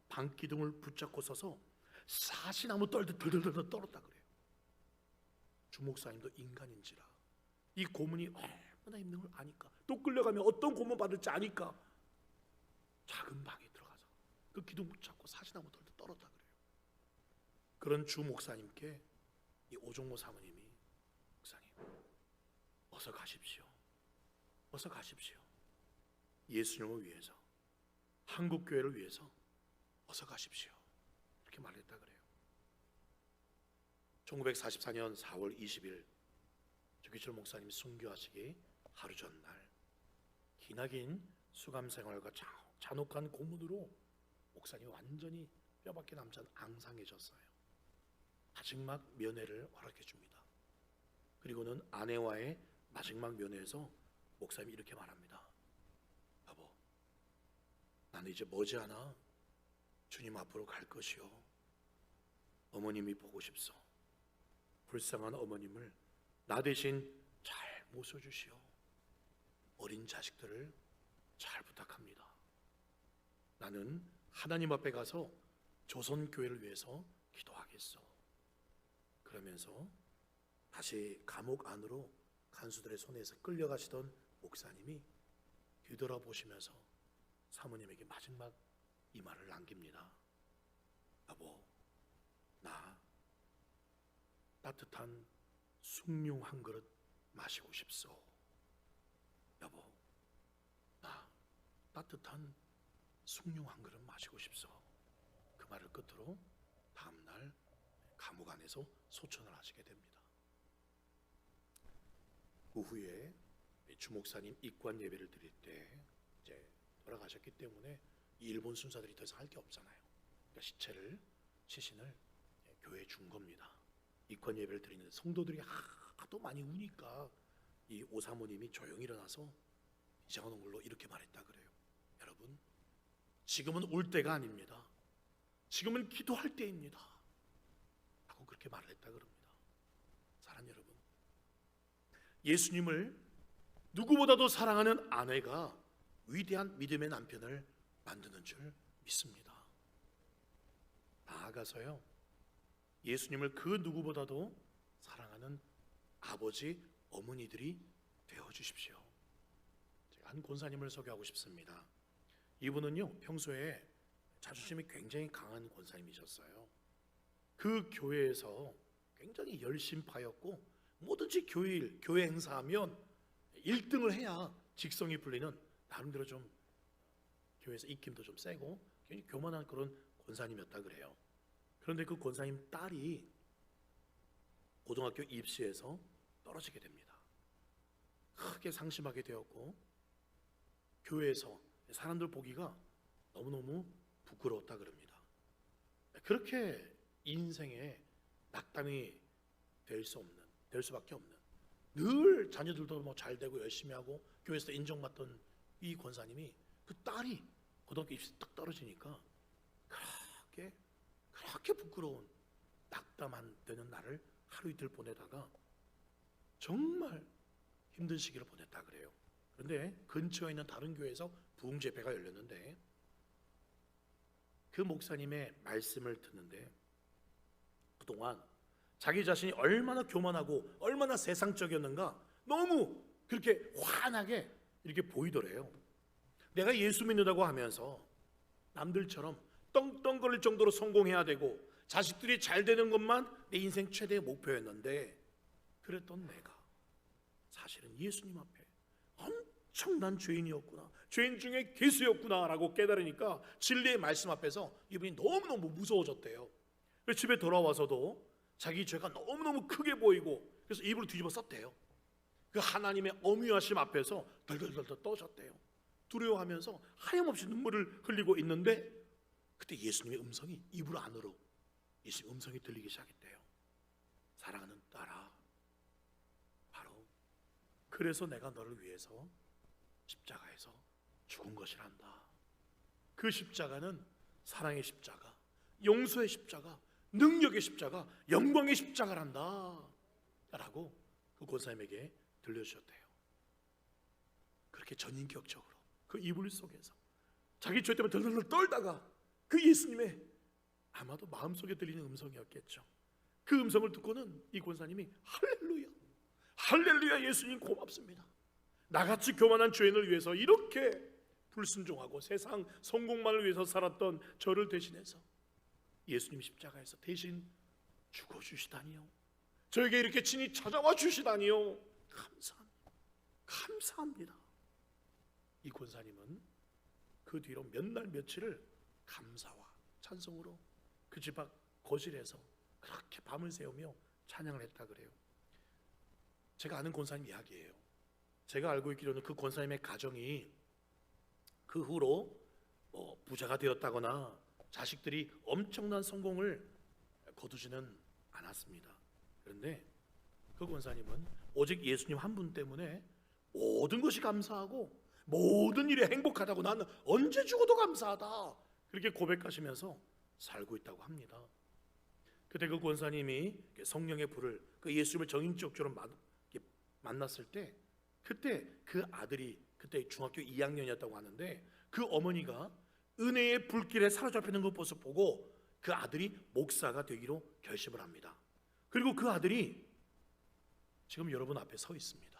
방 기둥을 붙잡고 서서 사시나무 떨듯 들들들 떨었다 그래요. 주목사님도 인간인지라 이 고문이 얼마나 힘든 걸 아니까, 또 끌려가면 어떤 고문 받을지 아니까 작은 방에 들어가서 그 기둥 붙잡고 사시나무 떨듯 떨었다 그래요. 그런 주목사님께 이 오종모 사모님이, 목사님 어서 가십시오. 어서 가십시오. 예수님을 위해서, 한국교회를 위해서 어서 가십시오. 이렇게 말했다 그래요. 1944년 4월 20일 조기철 목사님이 순교하시기 하루 전날, 기나긴 수감 생활과 잔혹한 고문으로 목사님이 완전히 뼈밖에 남지 않은 앙상해졌어요. 마지막 면회를 허락해 줍니다. 그리고는 아내와의 마지막 면회에서 목사님이 이렇게 말합니다. 여보, 나는 이제 머지않아 주님 앞으로 갈 것이요. 어머님이 보고 싶소. 불쌍한 어머님을 나 대신 잘 모셔주시오. 어린 자식들을 잘 부탁합니다. 나는 하나님 앞에 가서 조선교회를 위해서 기도하겠소. 그러면서 다시 감옥 안으로 간수들의 손에서 끌려가시던 목사님이 뒤돌아보시면서 사모님에게 마지막 이 말을 남깁니다. 여보, 나 따뜻한 숭늉 한 그릇 마시고 싶소. 여보, 나 따뜻한 숭늉 한 그릇 마시고 싶소. 그 말을 끝으로 다음날 감옥 안에서 소천을 하시게 됩니다. 그 후에 주목사님 입관 예배를 드릴 때 이제 돌아가셨기 때문에 이 일본 순사들이 더 이상 할 게 없잖아요. 그러니까 시신을 교회에 준 겁니다. 입관 예배를 드리는 성도들이 하도 많이 우니까 이 오사모님이 조용히 일어나서 이상한 얼굴로 이렇게 말했다 그래요. 여러분, 지금은 올 때가 아닙니다. 지금은 기도할 때입니다. 라고 그렇게 말을 했다 그럽니다. 사랑하는 여러분, 예수님을 누구보다도 사랑하는 아내가 위대한 믿음의 남편을 만드는 줄 믿습니다. 나아가서요, 예수님을 그 누구보다도 사랑하는 아버지, 어머니들이 되어주십시오. 제가 한 권사님을 소개하고 싶습니다. 이분은요, 평소에 자존심이 굉장히 강한 권사님이셨어요. 그 교회에서 굉장히 열심파였고, 뭐든지 교회 행사하면 1등을 해야 직성이 풀리는, 나름대로 좀 교회에서 입김도 좀 세고 굉장히 교만한 그런 권사님이었다 그래요. 그런데 그 권사님 딸이 고등학교 입시에서 떨어지게 됩니다. 크게 상심하게 되었고, 교회에서 사람들 보기가 너무너무 부끄러웠다 그럽니다. 그렇게 인생에 낙담이 될 수밖에 없는, 늘 자녀들도 뭐 잘 되고 열심히 하고 교회에서 인정받던 이 권사님이, 그 딸이 고등학교 입시 딱 떨어지니까 그렇게 부끄러운, 낙담되는 날을 하루 이틀 보내다가 정말 힘든 시기를 보냈다 그래요. 그런데 근처에 있는 다른 교회에서 부흥 집회가 열렸는데, 그 목사님의 말씀을 듣는데 그동안 자기 자신이 얼마나 교만하고 얼마나 세상적이었는가 너무 그렇게 환하게 이렇게 보이더래요. 내가 예수 믿는다고 하면서 남들처럼 떵떵거릴 정도로 성공해야 되고 자식들이 잘 되는 것만 내 인생 최대의 목표였는데, 그랬던 내가 사실은 예수님 앞에 엄청난 죄인이었구나, 죄인 중에 괴수였구나 라고 깨달으니까 진리의 말씀 앞에서 이분이 너무너무 무서워졌대요. 그래서 집에 돌아와서도 자기 죄가 너무너무 크게 보이고, 그래서 입을 뒤집어 썼대요. 그 하나님의 엄위하심 앞에서 덜덜덜 떠졌대요. 두려워하면서 하염없이 눈물을 흘리고 있는데 그때 예수님의 음성이 입으로 안으로 예수님 음성이 들리기 시작했대요. 사랑하는 딸아, 바로 그래서 내가 너를 위해서 십자가에서 죽은 것이란다. 그 십자가는 사랑의 십자가, 용서의 십자가, 능력의 십자가, 영광의 십자가란다 라고 그 권사님에게 들려주셨대요. 그렇게 전인격적으로 그 이불 속에서 자기 죄 때문에 덜덜덜 떨다가 그 예수님의 아마도 마음속에 들리는 음성이었겠죠. 그 음성을 듣고는 이 권사님이 할렐루야, 할렐루야, 예수님 고맙습니다. 나같이 교만한 죄인을 위해서 이렇게 불순종하고 세상 성공만을 위해서 살았던 저를 대신해서 예수님 십자가에서 대신 죽어주시다니요, 저에게 이렇게 친히 찾아와 주시다니요, 감사합니다, 감사합니다. 이 권사님은 그 뒤로 몇 날 며칠을 감사와 찬송으로 그 집 앞 거실에서 그렇게 밤을 새우며 찬양을 했다 그래요. 제가 아는 권사님 이야기예요. 제가 알고 있기로는 그 권사님의 가정이 그 후로 부자가 되었다거나 자식들이 엄청난 성공을 거두지는 않았습니다. 그런데 그 권사님은 오직 예수님 한 분 때문에 모든 것이 감사하고 모든 일이 행복하다고, 나는 언제 죽어도 감사하다, 그렇게 고백하시면서 살고 있다고 합니다. 그때 그 권사님이 성령의 불을 그 예수님을 정인격적으로 만났을 때, 그때 그 아들이 그때 중학교 2학년이었다고 하는데 그 어머니가 은혜의 불길에 사로잡히는 것 모습 보고 그 아들이 목사가 되기로 결심을 합니다. 그리고 그 아들이 지금 여러분 앞에 서 있습니다.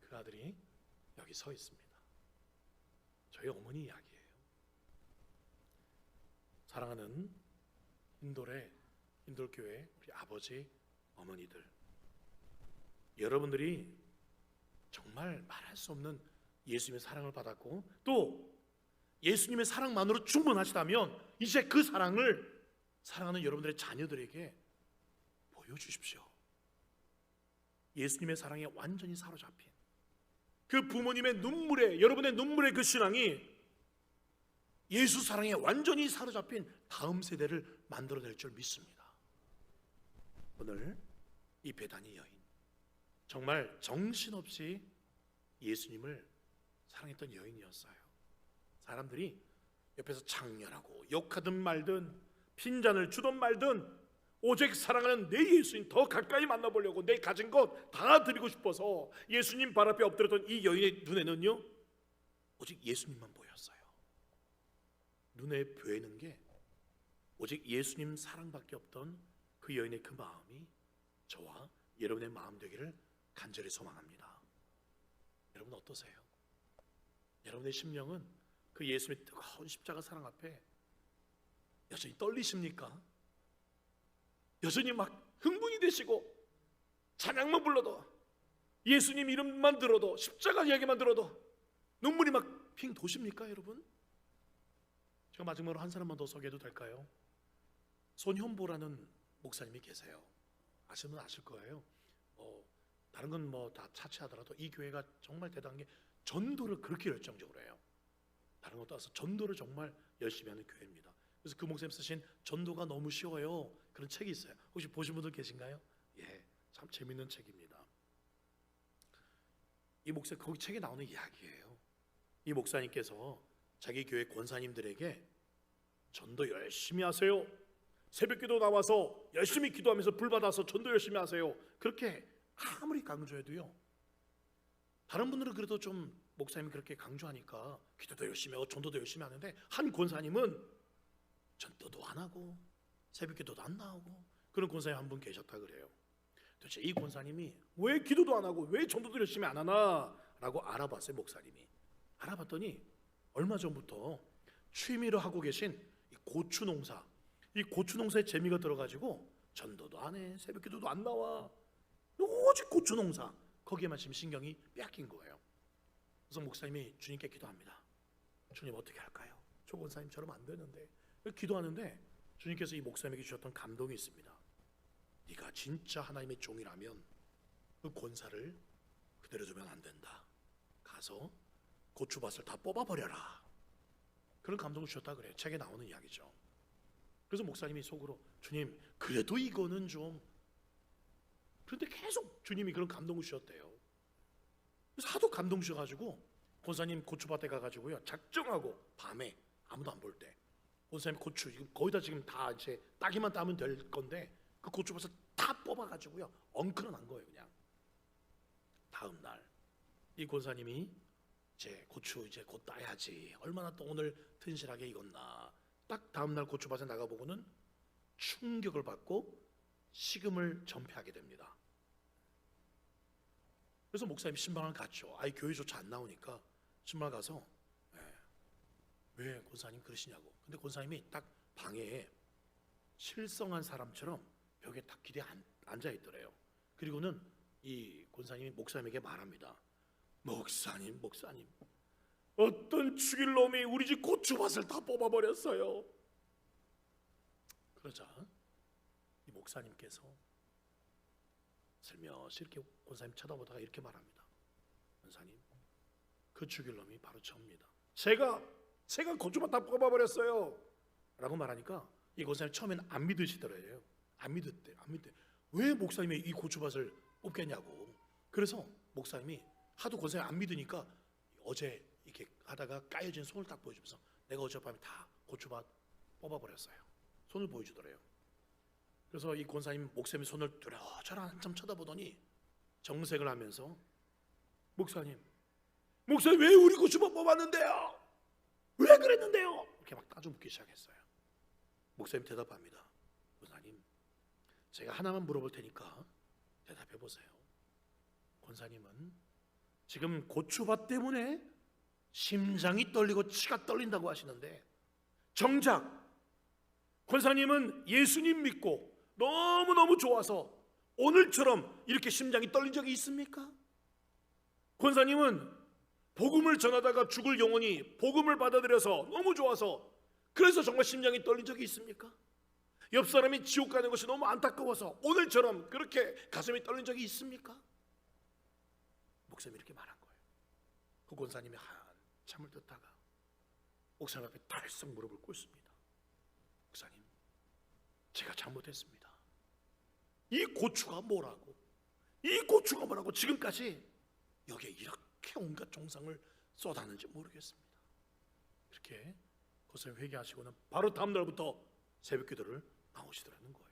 그 아들이 여기 서 있습니다. 저희 어머니 이야기예요. 사랑하는 인돌교회 우리 아버지, 어머니들, 여러분들이 정말 말할 수 없는 예수님의 사랑을 받았고 또 예수님의 사랑만으로 충분하시다면 이제 그 사랑을 사랑하는 여러분들의 자녀들에게 보여주십시오. 예수님의 사랑에 완전히 사로잡힌 그 부모님의 눈물에, 여러분의 눈물의 그 신앙이 예수 사랑에 완전히 사로잡힌 다음 세대를 만들어낼 줄 믿습니다. 오늘 이 베다니 여인, 정말 정신없이 예수님을 사랑했던 여인이었어요. 사람들이 옆에서 창렬하고 욕하든 말든 핀잔을 주든 말든 오직 사랑하는 내 예수님 더 가까이 만나보려고 내 가진 것 다 드리고 싶어서 예수님 발 앞에 엎드렸던 이 여인의 눈에는요 오직 예수님만 보였어요. 눈에 보이는 게 오직 예수님 사랑밖에 없던 그 여인의 그 마음이 저와 여러분의 마음 되기를 간절히 소망합니다. 여러분 어떠세요? 여러분의 심령은 그 예수님의 뜨거운 십자가 사랑 앞에 여전히 떨리십니까? 여전히 막 흥분이 되시고 찬양만 불러도, 예수님 이름만 들어도, 십자가 이야기만 들어도 눈물이 막 핑 도십니까 여러분? 제가 마지막으로 한 사람만 더 소개해도 될까요? 손현보라는 목사님이 계세요. 아시는 분 아실 거예요. 다른 건 뭐 다 차치하더라도 이 교회가 정말 대단한 게 전도를 그렇게 열정적으로 해요. 다른 것도 와서 전도를 정말 열심히 하는 교회입니다. 그래서 그 목사님 쓰신 전도가 너무 쉬워요 그런 책이 있어요. 혹시 보신 분들 계신가요? 예, 참 재밌는 책입니다. 이 목사 거기 책에 나오는 이야기예요. 이 목사님께서 자기 교회 권사님들에게 전도 열심히 하세요, 새벽기도 나와서 열심히 기도하면서 불 받아서 전도 열심히 하세요, 그렇게 아무리 강조해도요 다른 분들은 그래도 좀 목사님이 그렇게 강조하니까 기도도 열심히 하고 전도도 열심히 하는데 한 권사님은 전도도 안 하고 새벽기도도 안 나오고 그런 권사님 한 분 계셨다 그래요. 도대체 이 권사님이 왜 기도도 안 하고 왜 전도도 열심히 안 하나 라고 알아봤어요. 목사님이 알아봤더니 얼마 전부터 취미로 하고 계신 이 고추 농사, 이 고추 농사에 재미가 들어가지고 전도도 안 해, 새벽기도도 안 나와, 오직 고추 농사, 거기에만 지금 신경이 뺏긴 거예요. 그래서 목사님이 주님께 기도합니다. 주님 어떻게 할까요? 저 권사님처럼 안 되는데. 기도하는데 주님께서 이 목사님에게 주셨던 감동이 있습니다. 네가 진짜 하나님의 종이라면 그 권사를 그대로 두면 안 된다. 가서 고추밭을 다 뽑아버려라. 그런 감동을 주셨다 그래요. 책에 나오는 이야기죠. 그래서 목사님이 속으로 주님 그래도 이거는 좀, 그런데 계속 주님이 그런 감동을 주셨대요. 그래서 하도 감동 주셔가지고 권사님 고추밭에 가가지고요 작정하고 밤에 아무도 안 볼 때 권사님 고추 지금 거의 다 지금 다 이제 따기만 따면 될 건데 그 고추밭을 다 뽑아가지고요 엉클어난 거예요. 그냥 다음 날 이 권사님이 이제 고추 이제 곧 따야지, 얼마나 또 오늘 튼실하게 익었나. 딱 다음 날 고추밭에 나가보고는 충격을 받고 식음을 전폐하게 됩니다. 그래서 목사님이 신방을 갔죠. 아이 교회조차 안 나오니까 신방 가서 왜 권사님 그러시냐고. 근데 권사님이 딱 방에 실성한 사람처럼 벽에 딱 기대 앉아 있더래요. 그리고는 이 권사님이 목사님에게 말합니다. 목사님 어떤 죽일 놈이 우리 집 고추밭을 다 뽑아버렸어요. 그러자 이 목사님께서 슬며시 이렇게 권사님 쳐다보다가 이렇게 말합니다. 권사님, 그 죽일 놈이 바로 저입니다. 제가 고추밭 다 뽑아버렸어요 라고 말하니까 이 권사님 처음에는 안 믿으시더래요. 안 믿대. 왜 목사님이 이 고추밭을 뽑겠냐고. 그래서 목사님이 하도 권사님 안 믿으니까 어제 이렇게 하다가 까여진 손을 딱 보여주면서 내가 어젯밤에 다 고추밭 뽑아버렸어요. 손을 보여주더래요. 그래서 이 권사님 목사님의 손을 뚜렷하게 한참 쳐다보더니 정색을 하면서 목사님 왜 우리 고추밭 뽑았는데요? 왜 그랬는데요? 이렇게 막 따져 묻기 시작했어요. 목사님 대답합니다. 권사님, 제가 하나만 물어볼 테니까 대답해 보세요. 권사님은 지금 고추밭 때문에 심장이 떨리고 치가 떨린다고 하시는데 정작 권사님은 예수님 믿고 너무너무 좋아서 오늘처럼 이렇게 심장이 떨린 적이 있습니까? 권사님은 복음을 전하다가 죽을 영혼이 복음을 받아들여서 너무 좋아서 그래서 정말 심장이 떨린 적이 있습니까? 옆 사람이 지옥 가는 것이 너무 안타까워서 오늘처럼 그렇게 가슴이 떨린 적이 있습니까? 목사님이 이렇게 말한 거예요. 그 권사님이 한참을 듣다가 목사님 앞에 달싹 무릎을 꿇습니다. 목사님, 제가 잘못했습니다. 이 고추가 뭐라고 지금까지 여기에 이렇게 온갖 종상을 쏟았는지 모르겠습니다. 이렇게 권사님 회개하시고는 바로 다음 날부터 새벽 기도를 나오시더라는 거예요.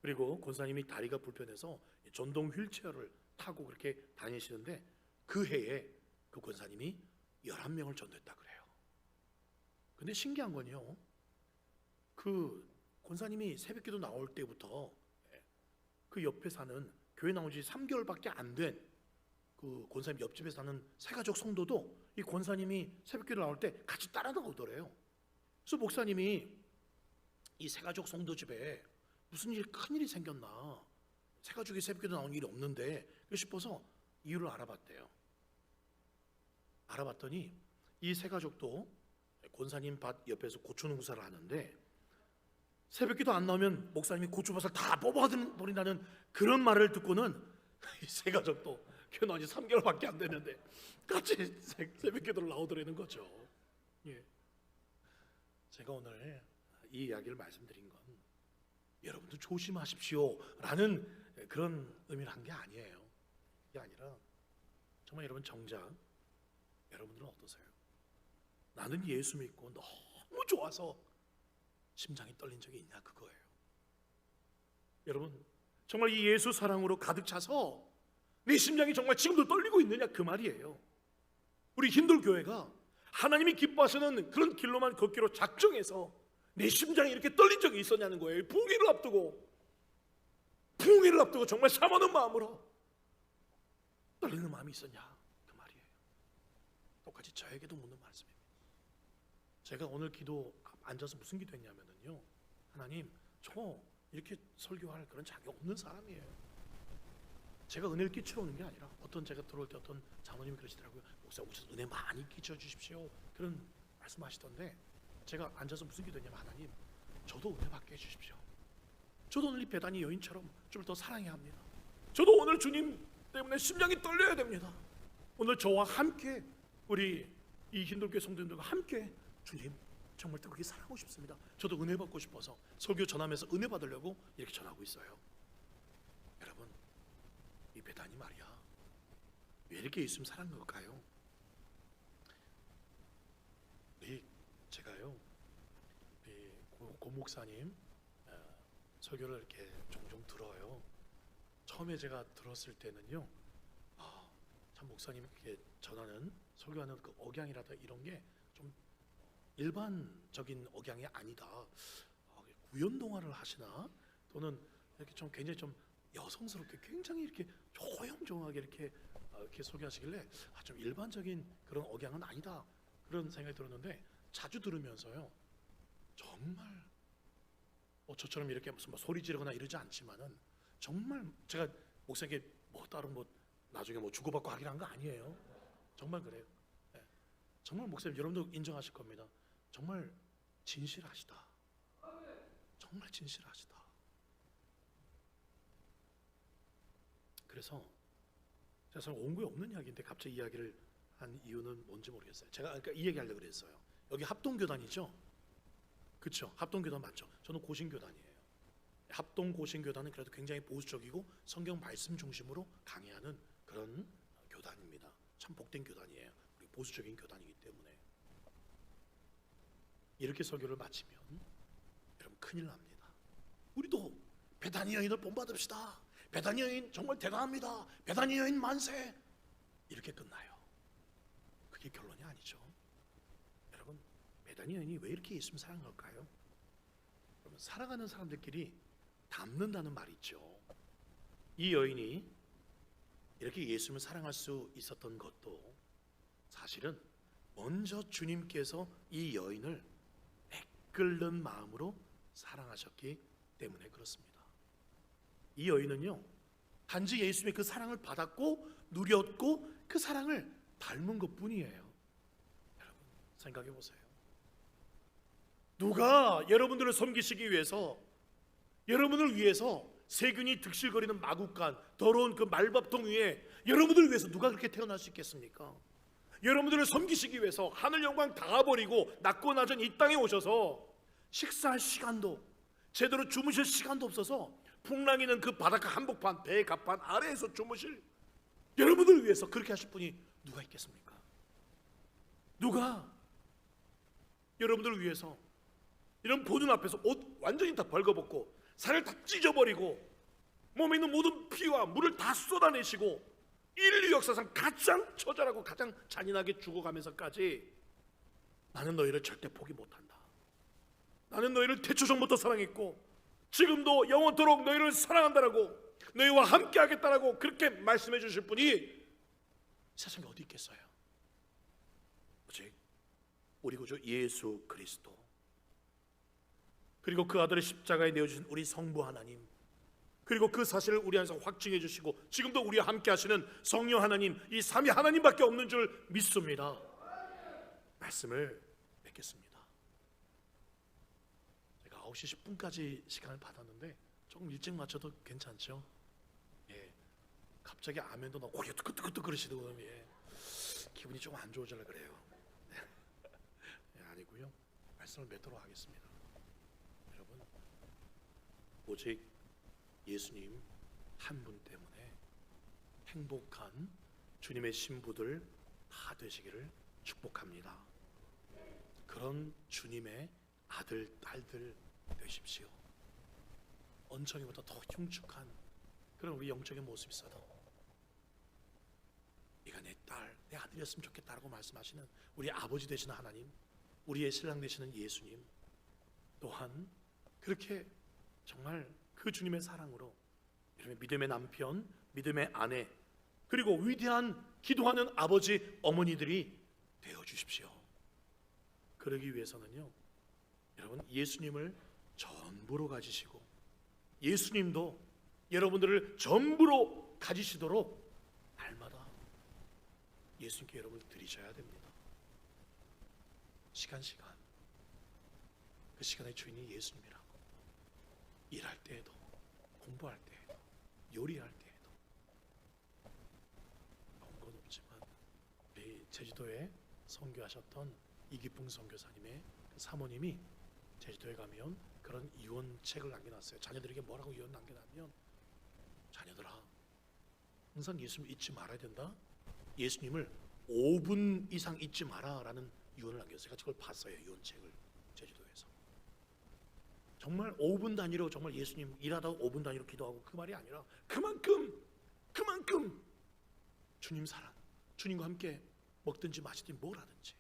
그리고 권사님이 다리가 불편해서 전동 휠체어를 타고 그렇게 다니시는데 그 해에 그 권사님이 11명을 전도했다 그래요. 근데 신기한 건요, 그 권사님이 새벽기도 나올 때부터 그 옆에 사는 교회 나온 지 3개월밖에 안 된 그 권사님 옆집에 사는 새가족 성도도 이 권사님이 새벽기도 나올 때 같이 따라 나오더래요. 그래서 목사님이 이 새가족 성도 집에 무슨 큰일이 생겼나, 새가족이 새벽기도 나온 일이 없는데 싶어서 이유를 알아봤대요. 알아봤더니 이 새가족도 권사님 밭 옆에서 고추 농사를 하는데 새벽기도 안 나오면 목사님이 고추밭을 다 뽑아버린다는 그런 말을 듣고는 이 새가족도 교회 나온 지 3개월밖에 안 됐는데 같이 새벽기도를 나오더라는 거죠. 예. 제가 오늘 이 이야기를 말씀드린 건 여러분도 조심하십시오 라는 그런 의미를 한 게 아니에요. 이게 아니라 정말 여러분 정작 여러분들은 어떠세요? 나는 예수 믿고 너무 좋아서 심장이 떨린 적이 있냐, 그거예요. 여러분 정말 이 예수 사랑으로 가득 차서 내 심장이 정말 지금도 떨리고 있느냐, 그 말이에요. 우리 힌들 교회가 하나님이 기뻐하시는 그런 길로만 걷기로 작정해서 내 심장이 이렇게 떨린 적이 있었냐는 거예요. 부흥회를 앞두고 정말 사모하는 마음으로 떨리는 마음이 있었냐, 그 말이에요. 똑같이 저에게도 묻는 말씀입니다. 제가 오늘 기도 앉아서 무슨 기도했냐면요, 하나님, 저 이렇게 설교할 그런 자격 없는 사람이에요. 제가 은혜를 끼치러 오는 게 아니라 어떤 제가 들어올 때 어떤 장로님이 그러시더라고요. 목사 오셔서 은혜 많이 끼쳐 주십시오, 그런 말씀하시던데 제가 앉아서 무슨 기도했냐면, 하나님, 저도 은혜 받게 해주십시오. 저도 오늘 이 베다니 여인처럼 좀 더 사랑해야 합니다. 저도 오늘 주님 때문에 심장이 떨려야 됩니다. 오늘 저와 함께 우리 이 hin돌교회 성도님들과 함께 주님 정말 또 그렇게 사랑하고 싶습니다. 저도 은혜 받고 싶어서 설교 전하면서 은혜 받으려고 이렇게 전하고 있어요. 여러분, 이 베다니 말이야, 왜 이렇게 예수님 사랑한 걸까요? 제가요, 고 목사님 설교를 이렇게 종종 들어요. 처음에 제가 들었을 때는요, 참 목사님 이렇게 전하는 설교하는 그 억양이라든가 이런 게 좀 일반적인 억양이 아니다. 구연동화를 하시나? 또는 이렇게 좀 굉장히 좀 여성스럽게 굉장히 이렇게 조용조용하게 이렇게 설교하시길래 좀 일반적인 그런 억양은 아니다, 그런 생각이 들었는데, 자주 들으면서요, 정말 저처럼 이렇게 무슨 소리 지르거나 이러지 않지만은 정말 제가 목사님께 따로 나중에 주고받고 하기로 한 거 아니에요. 정말 그래요. 네. 정말 목사님 여러분도 인정하실 겁니다. 정말 진실하시다. 정말 진실하시다. 그래서 제가 온구에 없는 이야기인데 갑자기 이야기를 한 이유는 뭔지 모르겠어요. 제가 그러니까 이 얘기하려고 그랬어요. 여기 합동교단이죠? 그렇죠? 합동교단 맞죠? 저는 고신교단이에요. 합동고신교단은 그래도 굉장히 보수적이고 성경 말씀 중심으로 강의하는 그런 교단입니다. 참 복된 교단이에요. 우리 보수적인 교단이기 때문에. 이렇게 설교를 마치면 여러분 큰일 납니다. 우리도 베다니 여인을 본받읍시다. 베다니 여인 정말 대단합니다. 베다니 여인 만세. 이렇게 끝나요. 그게 결론이 아니죠. 여러분, 베다니 여인이 왜 이렇게 예수님 사랑할까요? 여러분, 사랑하는 사람들끼리 닮는다는 말이 있죠. 이 여인이 이렇게 예수님을 사랑할 수 있었던 것도 사실은 먼저 주님께서 이 여인을 끓는 마음으로 사랑하셨기 때문에 그렇습니다. 이 여인은요, 단지 예수님의 그 사랑을 받았고 누렸고 그 사랑을 닮은 것뿐이에요. 여러분 생각해 보세요. 누가 여러분들을 섬기시기 위해서, 여러분을 위해서 세균이 득실거리는 마구간, 더러운 그 말밥통 위에 여러분들을 위해서 누가 그렇게 태어날 수 있겠습니까? 여러분들을 섬기시기 위해서 하늘 영광 다 버리고 낮고 낮은 이 땅에 오셔서 식사할 시간도, 제대로 주무실 시간도 없어서 풍랑이는 그 바닷가 한복판, 배 갑판 아래에서 주무실 여러분들을 위해서 그렇게 하실 분이 누가 있겠습니까? 누가 여러분들을 위해서 이런 보눈 앞에서 옷 완전히 다 벌거벗고 살을 다 찢어버리고 몸에 있는 모든 피와 물을 다 쏟아내시고 인류 역사상 가장 처절하고 가장 잔인하게 죽어가면서까지 나는 너희를 절대 포기 못한다, 나는 너희를 태초전부터 사랑했고 지금도 영원토록 너희를 사랑한다라고, 너희와 함께 하겠다라고 그렇게 말씀해 주실 분이 세상에 어디 있겠어요? 오직 우리 구주 예수 그리스도, 그리고 그 아들의 십자가에 내어주신 우리 성부 하나님, 그리고 그 사실을 우리 안에서 확증해 주시고 지금도 우리와 함께 하시는 성령 하나님, 이 삼위 하나님밖에 없는 줄 믿습니다. 말씀을 맺겠습니다. 제가 9시 10분까지 시간을 받았는데 조금 일찍 맞춰도 괜찮죠? 예. 갑자기 아멘도 나고 고개 뜨끈뜨끈 그러시더군요. 예. 기분이 좀 안 좋아지려 그래요. 예, 아니고요. 말씀을 맺도록 하겠습니다. 여러분, 오직 예수님 한 분 때문에 행복한 주님의 신부들 다 되시기를 축복합니다. 그런 주님의 아들, 딸들 되십시오. 언청이보다 더 흉측한 그런 우리 영적인 모습이 있어도 네가 내 딸, 내 아들이었으면 좋겠다라고 말씀하시는 우리 아버지 되시는 하나님, 우리의 신랑 되시는 예수님 또한 그렇게 정말 그 주님의 사랑으로 여러분의 믿음의 남편, 믿음의 아내, 그리고 위대한 기도하는 아버지, 어머니들이 되어 주십시오. 그러기 위해서는요, 여러분 예수님을 전부로 가지시고 예수님도 여러분들을 전부로 가지시도록 날마다 예수님께 여러분을 드리셔야 됩니다. 시간 그 시간의 주인이 예수님이라고. 일할 때에도, 공부할 때에도, 요리할 때에도 제주도에 선교하셨던 이기풍 선교사님의 그 사모님이 제주도에 가면 그런 유언책을 남겨놨어요. 자녀들에게 뭐라고 유언 남겨놨냐면, 자녀들아, 항상 예수님 잊지 말아야 된다. 예수님을 5분 이상 잊지 마라라는 유언을 남겼어요. 제가 그걸 봤어요. 유언책을 제주도에서. 정말 5분 단위로, 정말 예수님 일하다가 5분 단위로 기도하고, 그 말이 아니라 그만큼 주님 사랑, 주님과 함께 먹든지 마시든지 뭘 하든지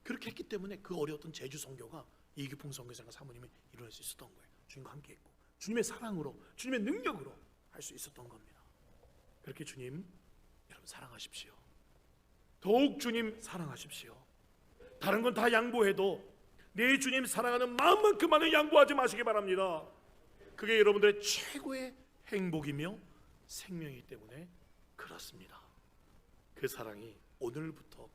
그렇게 했기 때문에 그 어려웠던 제주 선교가 이기풍 선교사가 사모님이 이뤄낼 수 있었던 거예요. 주님과 함께 했고 주님의 사랑으로, 주님의 능력으로 할 수 있었던 겁니다. 그렇게 주님 여러분 사랑하십시오. 더욱 주님 사랑하십시오. 다른 건 다 양보해도 내 주님 사랑하는 마음만큼만은 양보하지 마시기 바랍니다. 그게 여러분들의 최고의 행복이며 생명이기 때문에 그렇습니다. 그 사랑이 오늘부터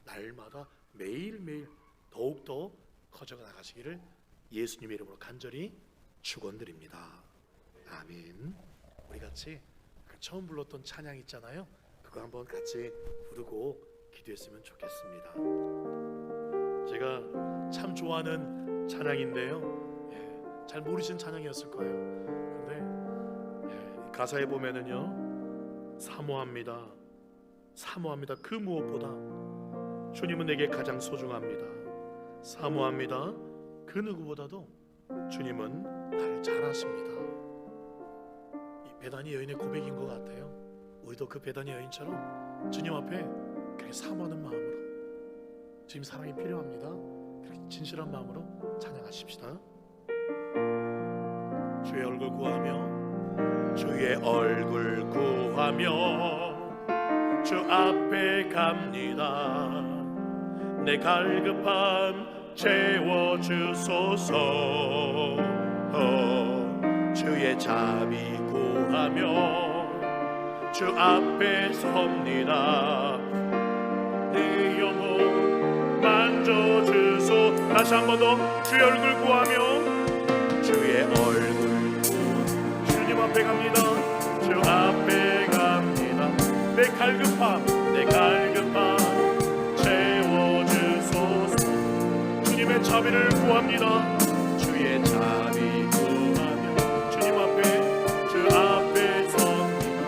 날마다 매일매일 더욱더 커져가 나가시기를 예수님의 이름으로 간절히 축원드립니다. 아멘. 우리 같이 처음 불렀던 찬양 있잖아요. 그거 한번 같이 부르고 기도했으면 좋겠습니다. 제가 참 좋아하는 찬양인데요, 잘 모르시는 찬양이었을 거예요. 근데 가사에 보면은요, 사모합니다, 사모합니다. 그 무엇보다 주님은 내게 가장 소중합니다. 사모합니다. 그 누구보다도 주님은 나를 잘 아십니다. 이 베다니 여인의 고백인 것 같아요. 우리도 그 베다니 여인처럼 주님 앞에 그렇게 사모하는 마음으로, 주님 사랑이 필요합니다. 그렇게 진실한 마음으로 찬양하십시다. 주의 얼굴 구하며, 주의 얼굴 구하며 주 앞에 갑니다. 내 갈급함 채워주소서. 주의 자비 구하며 주 앞에 섭니다. 내 영혼 만져주소. 다시 한 번 더. 주의 얼굴 구하며, 주의 얼굴 주님 앞에 갑니다. 주 앞에 갑니다. 내 갈급함 채워주소서. 주님의 자비를 구합니다. 주의 자비 구하며 주님 앞에, 주 앞에 섭니다.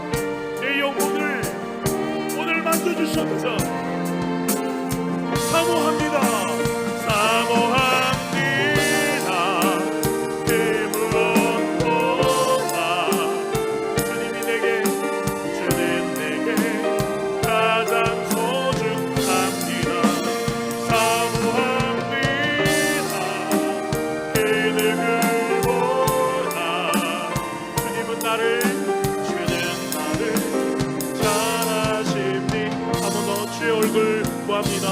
내 영혼을 오늘 만져주셔서 사모합니다. 사모합니다. 구합니다.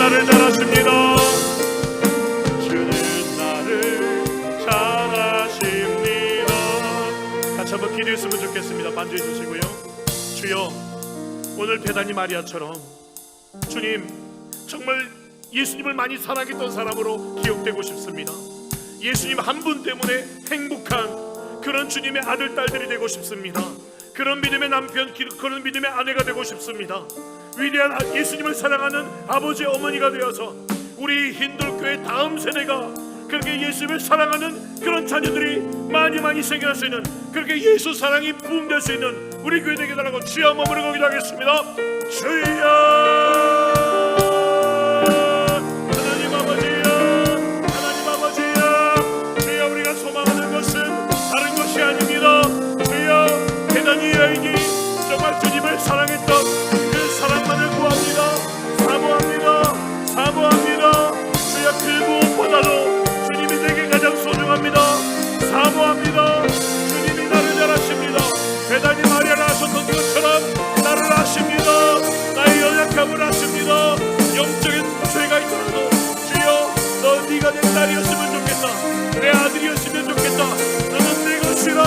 나를 잘 아십니다. 주는 나를 잘 아십니다. 같이 한번 기도했으면 좋겠습니다. 반주해 주시고요. 주여, 오늘 베다니 마리아처럼 주님 정말 예수님을 많이 사랑했던 사람으로 기억되고 싶습니다. 예수님 한 분 때문에 행복한 그런 주님의 아들 딸들이 되고 싶습니다. 그런 믿음의 남편, 그런 믿음의 아내가 되고 싶습니다. 위대한 예수님을 사랑하는 아버지 어머니가 되어서 우리 힌돌교회 다음 세대가 그렇게 예수님을 사랑하는 그런 자녀들이 많이 생겨날 수 있는, 그렇게 예수 사랑이 부흥될 수 있는 우리 교회 되게 달라고 주여 머무르고 기도하겠습니다. 주여, 하나님 아버지여, 주여, 우리가 소망하는 것은 다른 것이 아닙니다. 주여, 대단히 여인이 정말 주님을 사랑했던 그 사랑만을 구합니다. 사모합니다. 주여, 그 무엇보다도 주님이 내게 가장 소중합니다. 사모합니다. 주님이 나를 잘 아십니다. 대단히 마리아를 아셨던 것처럼 나를 아십니다. 나의 연약함을 아십니다. 영적인 죄가 있더라도 주여, 네가 내 딸이었으면 좋겠다, 내 아들이었으면 좋겠다, 너는 내 것이라